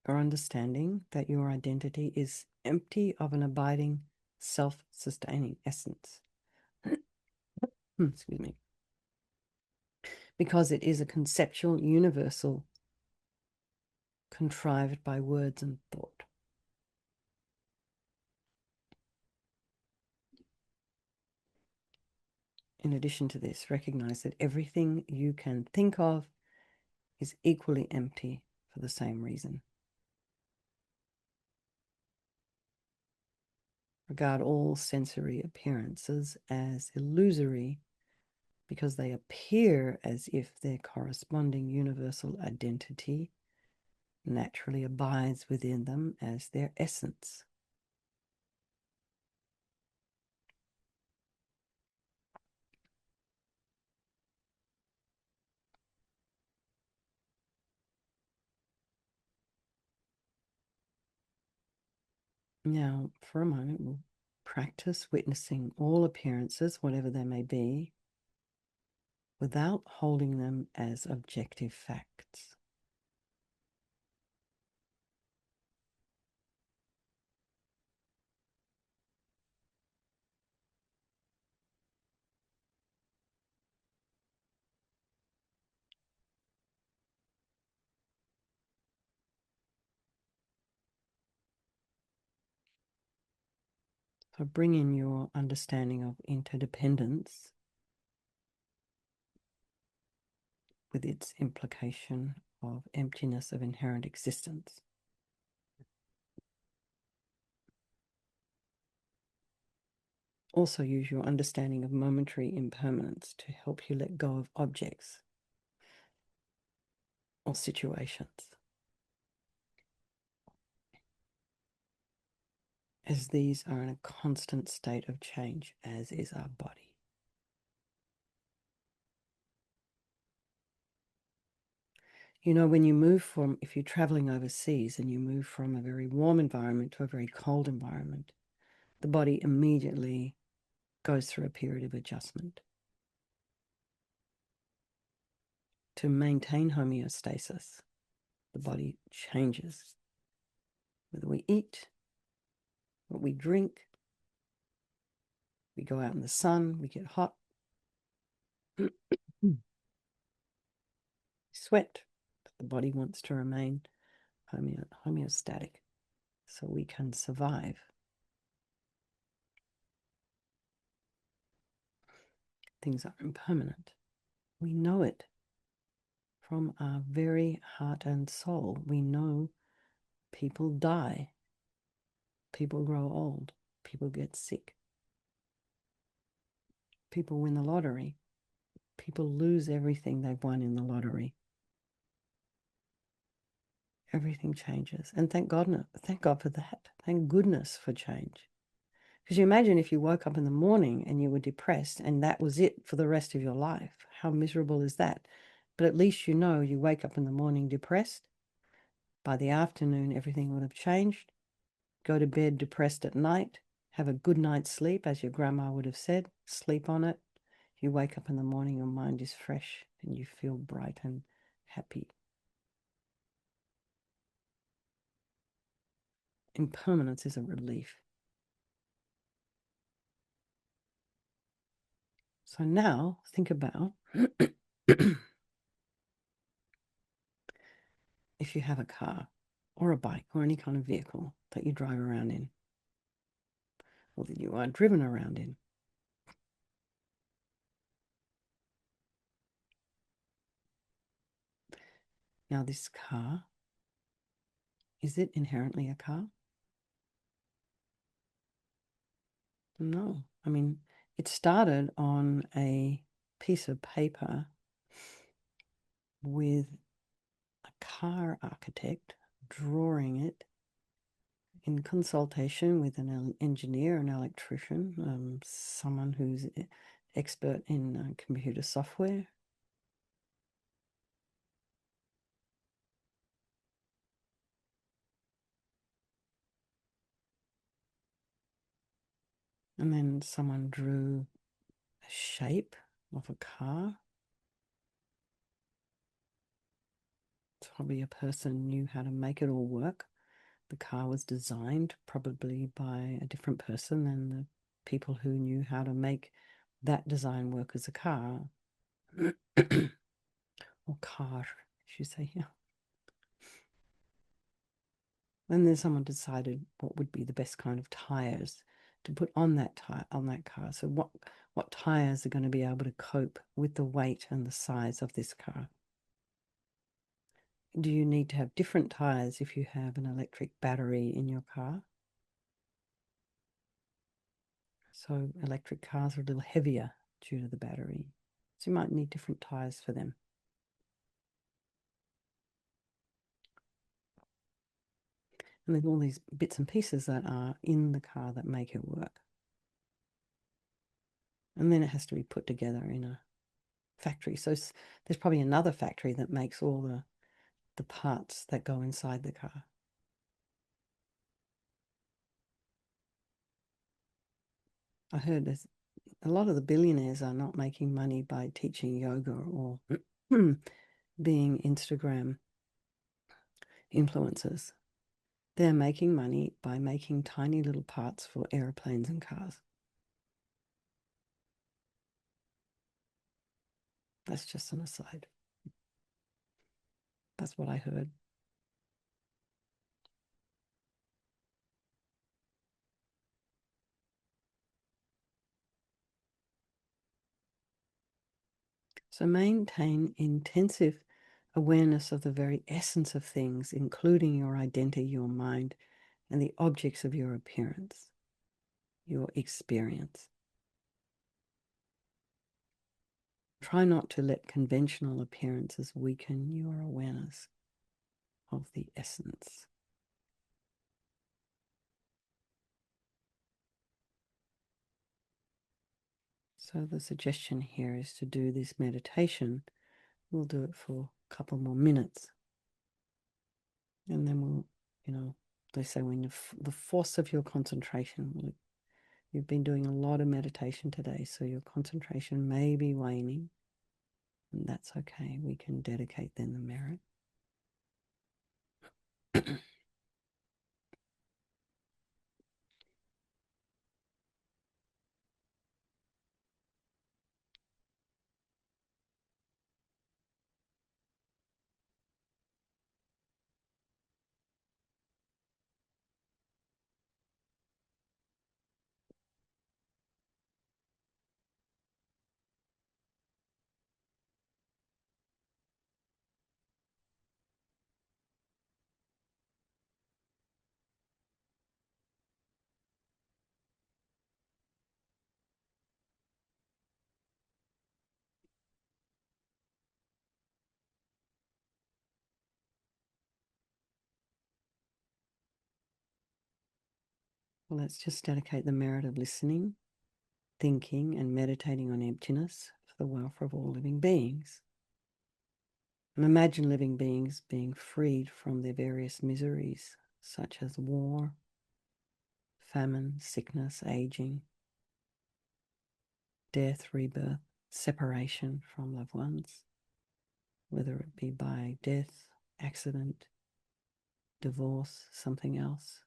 A: or understanding that your identity is empty of an abiding, self-sustaining essence. Excuse me. Because it is a conceptual universal contrived by words and thought. In addition to this, recognize that everything you can think of is equally empty for the same reason. Regard all sensory appearances as illusory because they appear as if their corresponding universal identity naturally abides within them as their essence. Now, for a moment, we'll practice witnessing all appearances, whatever they may be, without holding them as objective facts. So bring in your understanding of interdependence with its implication of emptiness of inherent existence. Also use your understanding of momentary impermanence to help you let go of objects or situations, as these are in a constant state of change, as is our body. When you move from, if you're traveling overseas and you move from a very warm environment to a very cold environment, the body immediately goes through a period of adjustment. To maintain homeostasis, the body changes. Whether we eat, what we drink, we go out in the sun, we get hot, sweat, but the body wants to remain homeostatic so we can survive. Things are impermanent. We know it from our very heart and soul. We know people die, people grow old, people get sick, people win the lottery, people lose everything they've won in the lottery. Everything changes. And thank God for that. Thank goodness for change. Because you imagine if you woke up in the morning and you were depressed and that was it for the rest of your life. How miserable is that? But at least you wake up in the morning depressed. By the afternoon, everything would have changed. Go to bed depressed at night. Have a good night's sleep, as your grandma would have said. Sleep on it. You wake up in the morning, your mind is fresh and you feel bright and happy. Impermanence is a relief. So now think about if you have a car or a bike or any kind of vehicle that you drive around in or that you are driven around in. Now, this car, is it inherently a car? No. I mean, it started on a piece of paper with a car architect drawing it in consultation with an engineer, an electrician, someone who's expert in computer software. And then someone drew a shape of a car. Probably a person knew how to make it all work. The car was designed probably by a different person than the people who knew how to make that design work as a car. Or car, I should say, yeah. And then someone decided what would be the best kind of tires to put on that car. So what tires are going to be able to cope with the weight and the size of this car? Do you need to have different tires if you have an electric battery in your car? So electric cars are a little heavier due to the battery. So you might need different tires for them. And then all these bits and pieces that are in the car that make it work. And then it has to be put together in a factory. So there's probably another factory that makes all the parts that go inside the car. I heard there's a lot of the billionaires are not making money by teaching yoga or being Instagram influencers. They're making money by making tiny little parts for airplanes and cars. That's just an aside. That's what I heard. So maintain intensive awareness of the very essence of things, including your identity, your mind, and the objects of your appearance, your experience. Try not to let conventional appearances weaken your awareness of the essence. So the suggestion here is to do this meditation. We'll do it for a couple more minutes. And then we'll, they say when the force of your concentration, you've been doing a lot of meditation today, so your concentration may be waning. And that's okay. We can dedicate then the merit. Well, let's just dedicate the merit of listening, thinking, and meditating on emptiness for the welfare of all living beings. And imagine living beings being freed from their various miseries, such as war, famine, sickness, aging, death, rebirth, separation from loved ones, whether it be by death, accident, divorce, something else,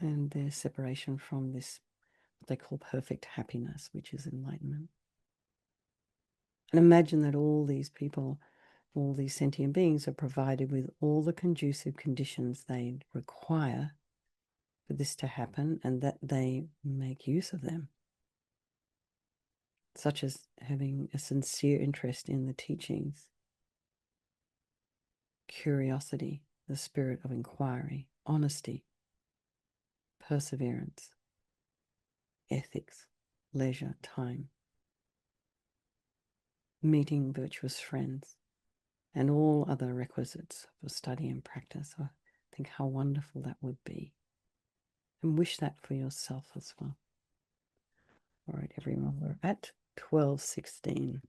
A: and their separation from this, what they call perfect happiness, which is enlightenment. And imagine that all these people, all these sentient beings are provided with all the conducive conditions they require for this to happen, and that they make use of them, such as having a sincere interest in the teachings, curiosity, the spirit of inquiry, honesty, perseverance, ethics, leisure, time, meeting virtuous friends, and all other requisites for study and practice. I think how wonderful that would be. And wish that for yourself as well. All right, everyone, we're at 12:16.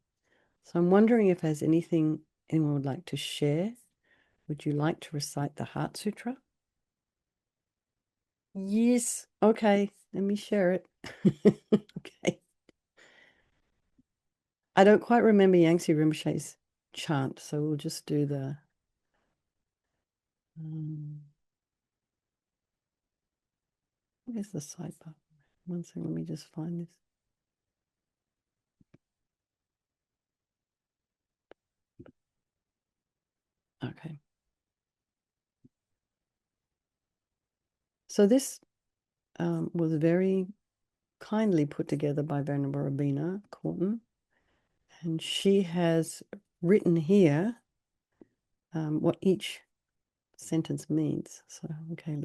A: So I'm wondering if there's anything anyone would like to share. Would you like to recite the Heart Sutra? Yes. Okay, let me share it. Okay. I don't quite remember Yangtze Rinpoche's chant, so we'll just do the where's the sidebar? One second, let me just find this. Okay. So this was very kindly put together by Venerable Rabina Corton, and she has written here what each sentence means. So okay,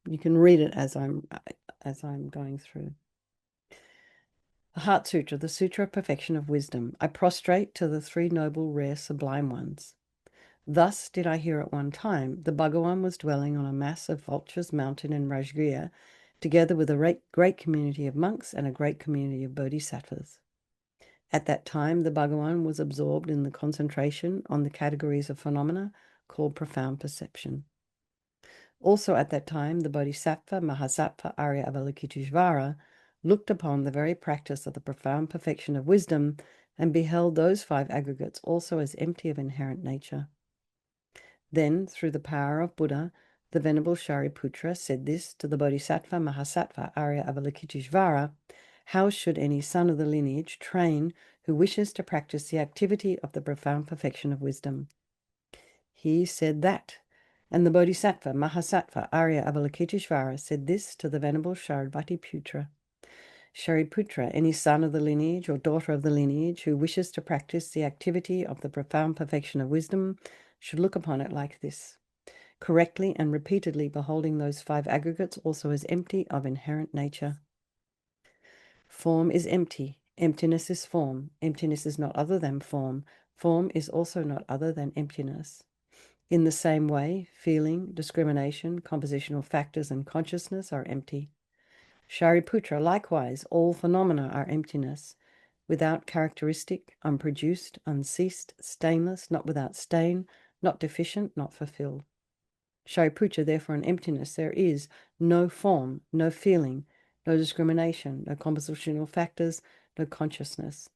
A: you can read it as I'm going through. The Heart Sutra, the Sutra of Perfection of Wisdom. I prostrate to the three noble, rare, sublime ones. Thus did I hear at one time, the Bhagawan was dwelling on a mass of vultures mountain in Rajgriha, together with a great community of monks and a great community of bodhisattvas. At that time, the Bhagawan was absorbed in the concentration on the categories of phenomena called profound perception. Also at that time, the Bodhisattva Mahasattva Arya Avalokiteshvara looked upon the very practice of the profound perfection of wisdom and beheld those five aggregates also as empty of inherent nature. Then, through the power of Buddha, the Venerable Shariputra said this to the Bodhisattva Mahasattva Arya Avalokiteshvara: how should any son of the lineage train who wishes to practice the activity of the profound perfection of wisdom? He said that, and the Bodhisattva Mahasattva Arya Avalokiteshvara said this to the Venerable Shariputra: Shariputra, any son of the lineage or daughter of the lineage who wishes to practice the activity of the profound perfection of wisdom should look upon it like this, correctly and repeatedly beholding those five aggregates also as empty of inherent nature. Form is empty. Emptiness is form. Emptiness is not other than form. Form is also not other than emptiness. In the same way, feeling, discrimination, compositional factors, and consciousness are empty. Shariputra, likewise, all phenomena are emptiness, without characteristic, unproduced, unceased, stainless, not without stain, not deficient, not fulfilled. Shariputra, therefore, in emptiness there is no form, no feeling, no discrimination, no compositional factors, no consciousness,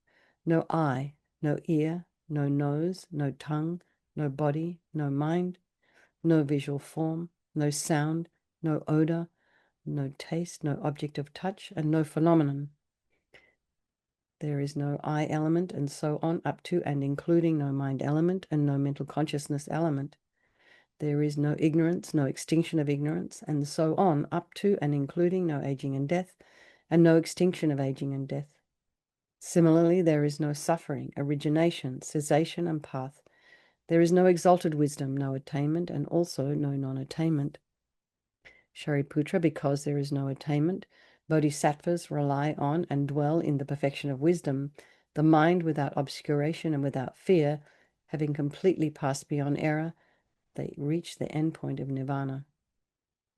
A: no eye, no ear, no nose, no tongue, no body, no mind, no visual form, no sound, no odor, no taste, no object of touch, and no phenomenon. There is no I element, and so on, up to and including no mind element and no mental consciousness element. There is no ignorance, no extinction of ignorance, and so on, up to and including no aging and death, and no extinction of aging and death. Similarly, there is no suffering, origination, cessation, and path. There is no exalted wisdom, no attainment, and also no non-attainment. Shariputra, because there is no attainment, bodhisattvas rely on and dwell in the perfection of wisdom, the mind without obscuration and without fear, having completely passed beyond error, they reach the end point of nirvana.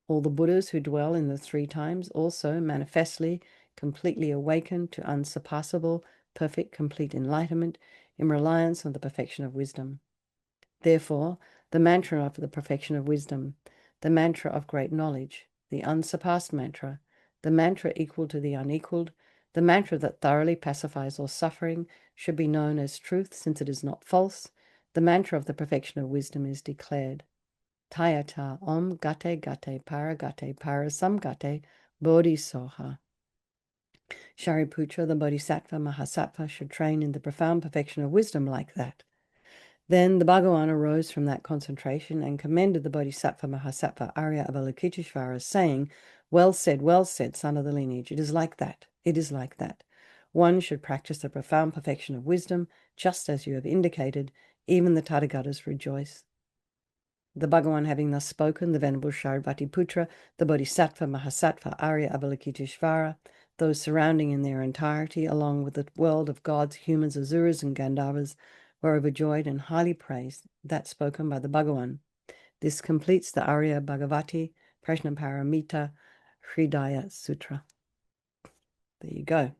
A: All the Buddhas who dwell in the three times also manifestly, completely awaken to unsurpassable, perfect, complete enlightenment in reliance on the perfection of wisdom. Therefore, the mantra of the perfection of wisdom, the mantra of great knowledge, the unsurpassed mantra, the mantra equal to the unequaled, the mantra that thoroughly pacifies all suffering, should be known as truth, since it is not false. The mantra of the perfection of wisdom is declared. Tayata om gate gate para samgate bodhisoha. Shariputra, the Bodhisattva Mahasattva, should train in the profound perfection of wisdom like that. Then the Bhagavan arose from that concentration and commended the Bodhisattva Mahasattva Arya Avalokiteshvara, saying, well said, son of the lineage. It is like that. It is like that. One should practice the profound perfection of wisdom, just as you have indicated. Even the Tathagatas rejoice. The Bhagavan having thus spoken, the Venerable Shariputra, the Bodhisattva, Mahasattva, Arya, Avalokiteshvara, those surrounding in their entirety, along with the world of gods, humans, asuras, and Gandharvas, were overjoyed and highly praised that spoken by the Bhagavan. This completes the Arya Bhagavati Prajnaparamita Hridaya Sutra. There you go.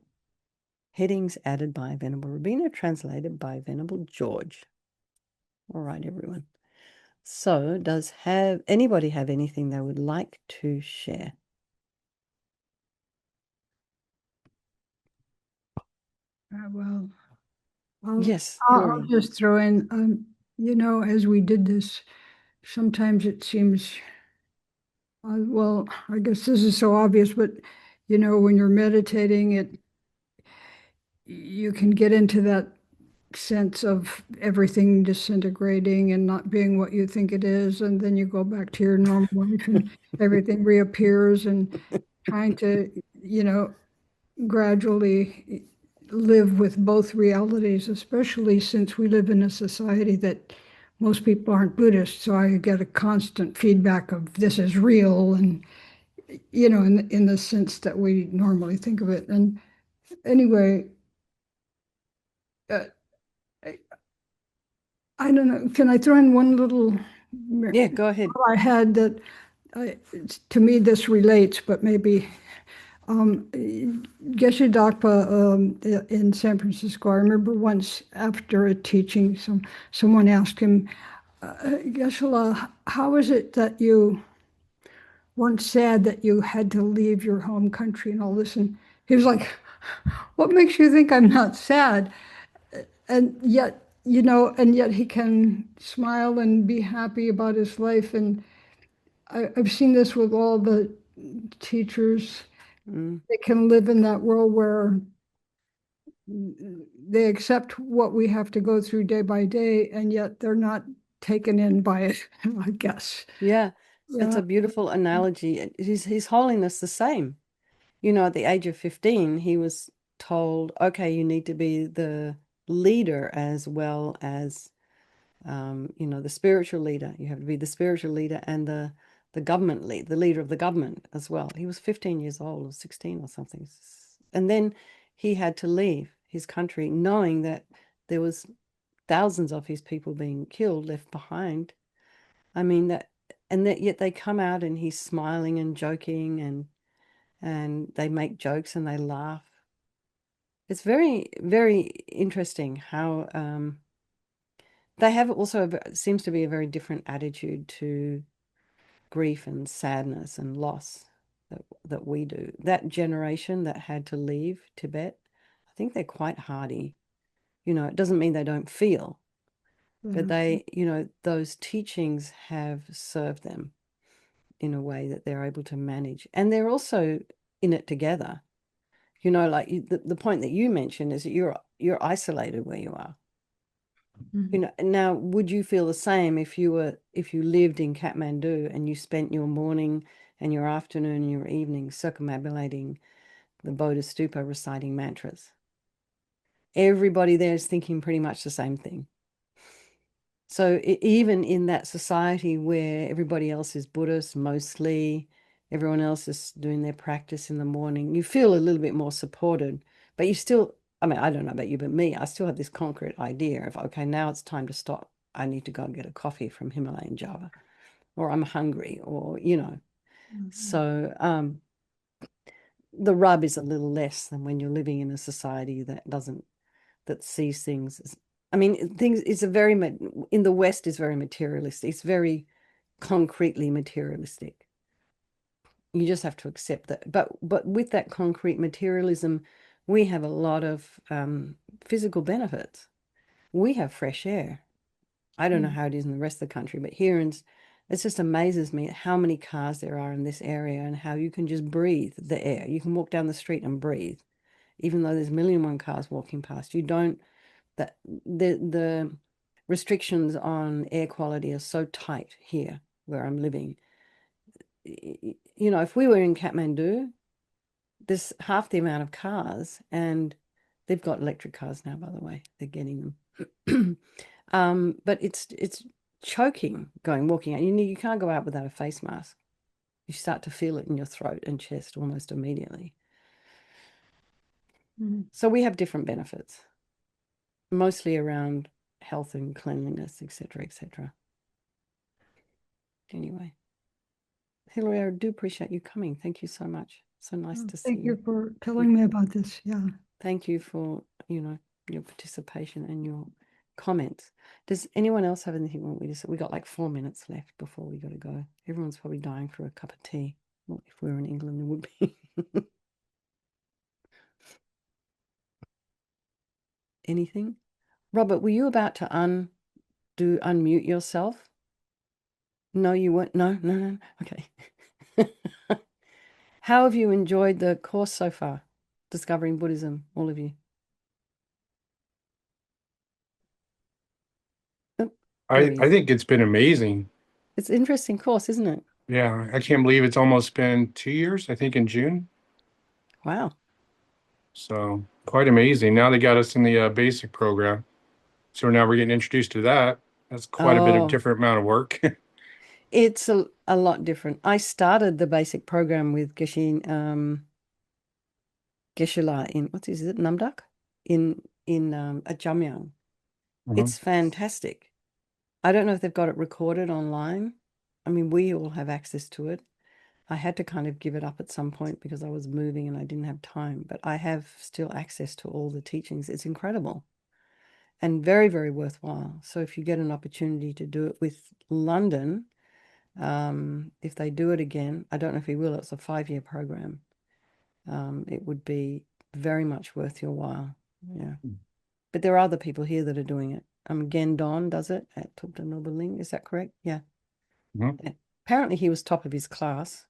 A: Headings added by Venerable Rabina, translated by Venerable George. All right, everyone. So, does anybody have anything they would like to share?
B: Well,
A: Yes,
B: I'll
A: Hillary.
B: just throw in, as we did this, sometimes it seems, well, I guess this is so obvious, but, when you're meditating, you can get into that sense of everything disintegrating and not being what you think it is. And then you go back to your normal life and everything reappears and trying to, gradually live with both realities, especially since we live in a society that most people aren't Buddhist. So I get a constant feedback of this is real and, in the sense that we normally think of it. And anyway, uh, I don't know. Can I throw in one little
A: Yeah, go ahead.
B: I had that to me this relates, but maybe Geshe Dakpa in San Francisco. I remember once after a teaching, someone asked him, Geshe-la, how is it that you weren't sad that you had to leave your home country and all this? And he was like, "What makes you think I'm not sad?" And yet, and yet he can smile and be happy about his life. And I've seen this with all the teachers. They can live in that world where they accept what we have to go through day by day, and yet they're not taken in by it, I guess.
A: Yeah, it's
B: Yeah.
A: a beautiful analogy. His holiness the same. At the age of 15, he was told, okay, you need to be the leader as well as the spiritual leader. You have to be the spiritual leader and the government lead, the leader of the government as well. He was 15 years old or 16 or something. And then he had to leave his country knowing that there was thousands of his people being killed, left behind. I mean that yet they come out and he's smiling and joking and they make jokes and they laugh. It's very, very interesting how they have also seems to be a very different attitude to grief and sadness and loss that we do. That generation that had to leave Tibet, I think they're quite hardy. It doesn't mean they don't feel, but those teachings have served them in a way that they're able to manage. And they're also in it together. Like the point that you mentioned is that you're isolated where you are. Now, would you feel the same if you lived in Kathmandu and you spent your morning and your afternoon and your evening circumambulating the Bodha Stupa reciting mantras? Everybody there is thinking pretty much the same thing. So even in that society where everybody else is Buddhist, mostly everyone else is doing their practice in the morning, you feel a little bit more supported, but you still, I mean, I don't know about you, but me, I still have this concrete idea of, okay, now it's time to stop. I need to go and get a coffee from Himalayan Java, or I'm hungry, or. So the rub is a little less than when you're living in a society that sees things as, I mean, things, in the West is very materialistic. It's very concretely materialistic. You just have to accept that. But with that concrete materialism, we have a lot of physical benefits. We have fresh air. I don't know how it is in the rest of the country, but here it just amazes me how many cars there are in this area and how you can just breathe the air. You can walk down the street and breathe, even though there's a million and one cars walking past. You don't, that the restrictions on air quality are so tight here where I'm living. If we were in Kathmandu, there's half the amount of cars, and they've got electric cars now, by the way. They're getting them. But it's choking going walking out. You can't go out without a face mask. You start to feel it in your throat and chest almost immediately.
B: Mm.
A: So we have different benefits, mostly around health and cleanliness, etc., etc. Anyway, Hilary, I do appreciate you coming. Thank you so much. So nice
B: Oh,
A: to see
B: thank you
A: you.
B: for
A: You
B: telling me about this. Yeah.
A: Thank you for, your participation and your comments. Does anyone else have anything we got like 4 minutes left before we got to go. Everyone's probably dying for a cup of tea. Well, if we were in England, there would be. Anything? Robert, were you about to unmute yourself? No, you weren't. No, no, no. No. Okay. How have you enjoyed the course so far? Discovering Buddhism, all of you. Oh, there he
C: I
A: is.
C: think it's been amazing.
A: It's an interesting course, isn't it?
C: Yeah, I can't believe it's almost been 2 years, I think in June.
A: Wow.
C: So quite amazing. Now they got us in the basic program. So now we're getting introduced to that. That's quite a bit of
A: Oh,
C: different amount of work.
A: it's a lot different. I started the basic program with Geshe-la in what is it, Namdak? In at Jamyang.
C: Mhm.
A: It's fantastic. I don't know if they've got it recorded online. I mean, we all have access to it. I had to kind of give it up at some point because I was moving and I didn't have time, but I have still access to all the teachings. It's incredible and very, very worthwhile. So if you get an opportunity to do it with London, if they do it again, I don't know if he will, it's a 5-year program. It would be very much worth your while. Yeah. But there are other people here that are doing it. Gen Don does it at Tupta Nobeling. Is that correct? Yeah.
C: Mhm.
A: Yeah. Apparently he was top of his class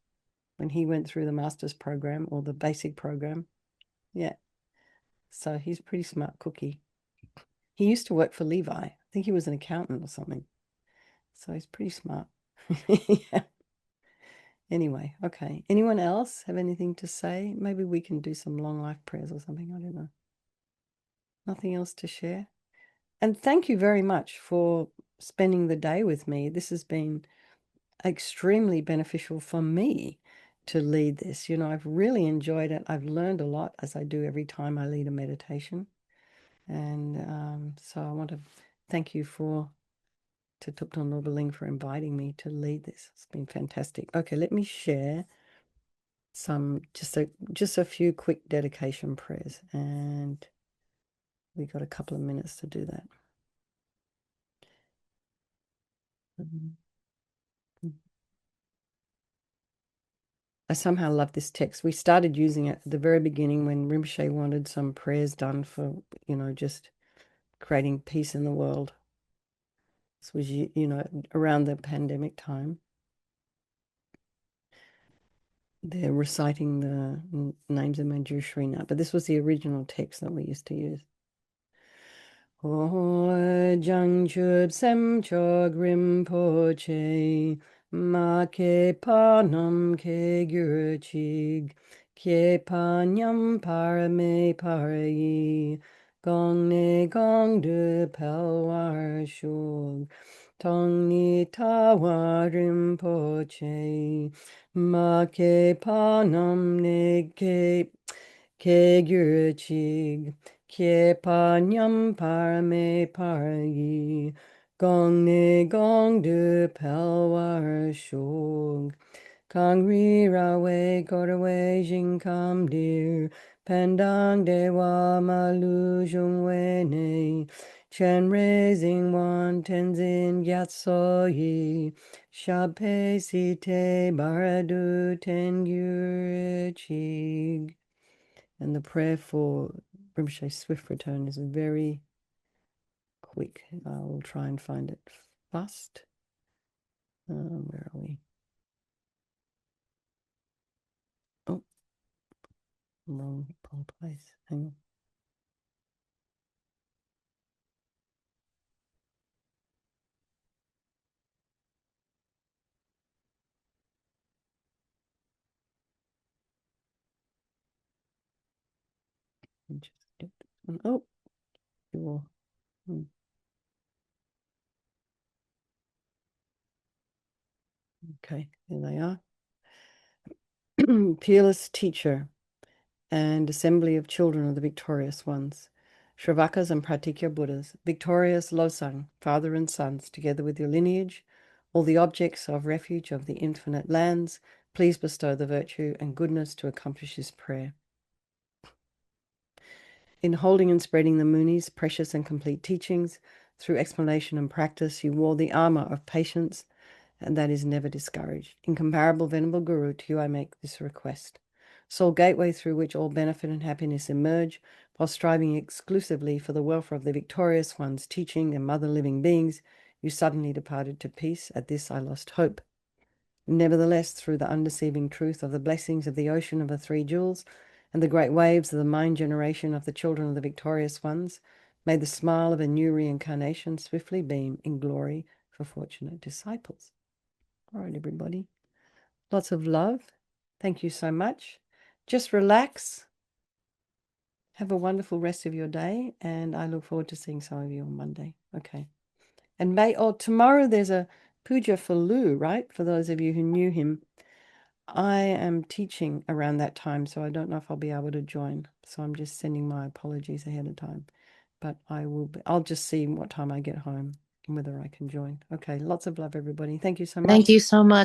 A: when he went through the master's program or the basic program. Yeah. So he's pretty smart cookie. He used to work for Levi. I think he was an accountant or something. So he's pretty smart. Yeah. Anyway, okay. Anyone else have anything to say? Maybe we can do some long life prayers or something. I don't know. Nothing else to share? And thank you very much for spending the day with me. This has been extremely beneficial for me to lead this. I've really enjoyed it. I've learned a lot, as I do every time I lead a meditation. And so I want to thank you to Thupten Nobeling for inviting me to lead this. It's been fantastic. Okay, let me share just a few quick dedication prayers, and we got a couple of minutes to do that. I somehow love this text. We started using it at the very beginning when Rinpoche wanted some prayers done for, just creating peace in the world. This was, around the pandemic time. They're reciting the names of Manjushri now, but this was the original text that we used to use. Ho jang chub sem chog rinpoche, ma ke pa nam ke gyur chig, ke pa nyam parame parayi, gong ne gong de pelwar shul, tong ni tawa rinpoche, ma ke pa nam ne ke gyur chig, Kye pa nyam parame parayi, gong ne gong du pelwar shog. Kang ri rawe gorawe jing kam dir, pendang dewa malu jung we ne, chen raising wan tenzin gyat so yi, shab pe si te baradu ten gyur chig. And the prayer for Rinpoche's swift return is very quick. I'll try and find it fast. Where are we? Oh, wrong place. Hang on. Just get this one. Oh, you will. Okay, there they are. Peerless teacher and assembly of children of the victorious ones, Shravakas and Pratikya Buddhas, victorious Losang, father and sons, together with your lineage, all the objects of refuge of the infinite lands, please bestow the virtue and goodness to accomplish this prayer. In holding and spreading the Muni's precious and complete teachings, through explanation and practice, you wore the armor of patience, and that is never discouraged. Incomparable Venerable Guru, to you I make this request. Sole gateway through which all benefit and happiness emerge, while striving exclusively for the welfare of the victorious ones, teaching and mother living beings, you suddenly departed to peace. At this I lost hope. Nevertheless, through the undeceiving truth of the blessings of the ocean of the three jewels and the great waves of the mind generation of the children of the victorious ones, may the smile of a new reincarnation swiftly beam in glory for fortunate disciples. All right, everybody. Lots of love. Thank you so much. Just relax. Have a wonderful rest of your day, and I look forward to seeing some of you on Monday. Okay. And tomorrow there's a puja for Lou, right? For those of you who knew him. I am teaching around that time, so I don't know if I'll be able to join. So I'm just sending my apologies ahead of time. But I'll just see what time I get home and whether I can join. Okay, lots of love, everybody. Thank you so much.
D: Thank you so much.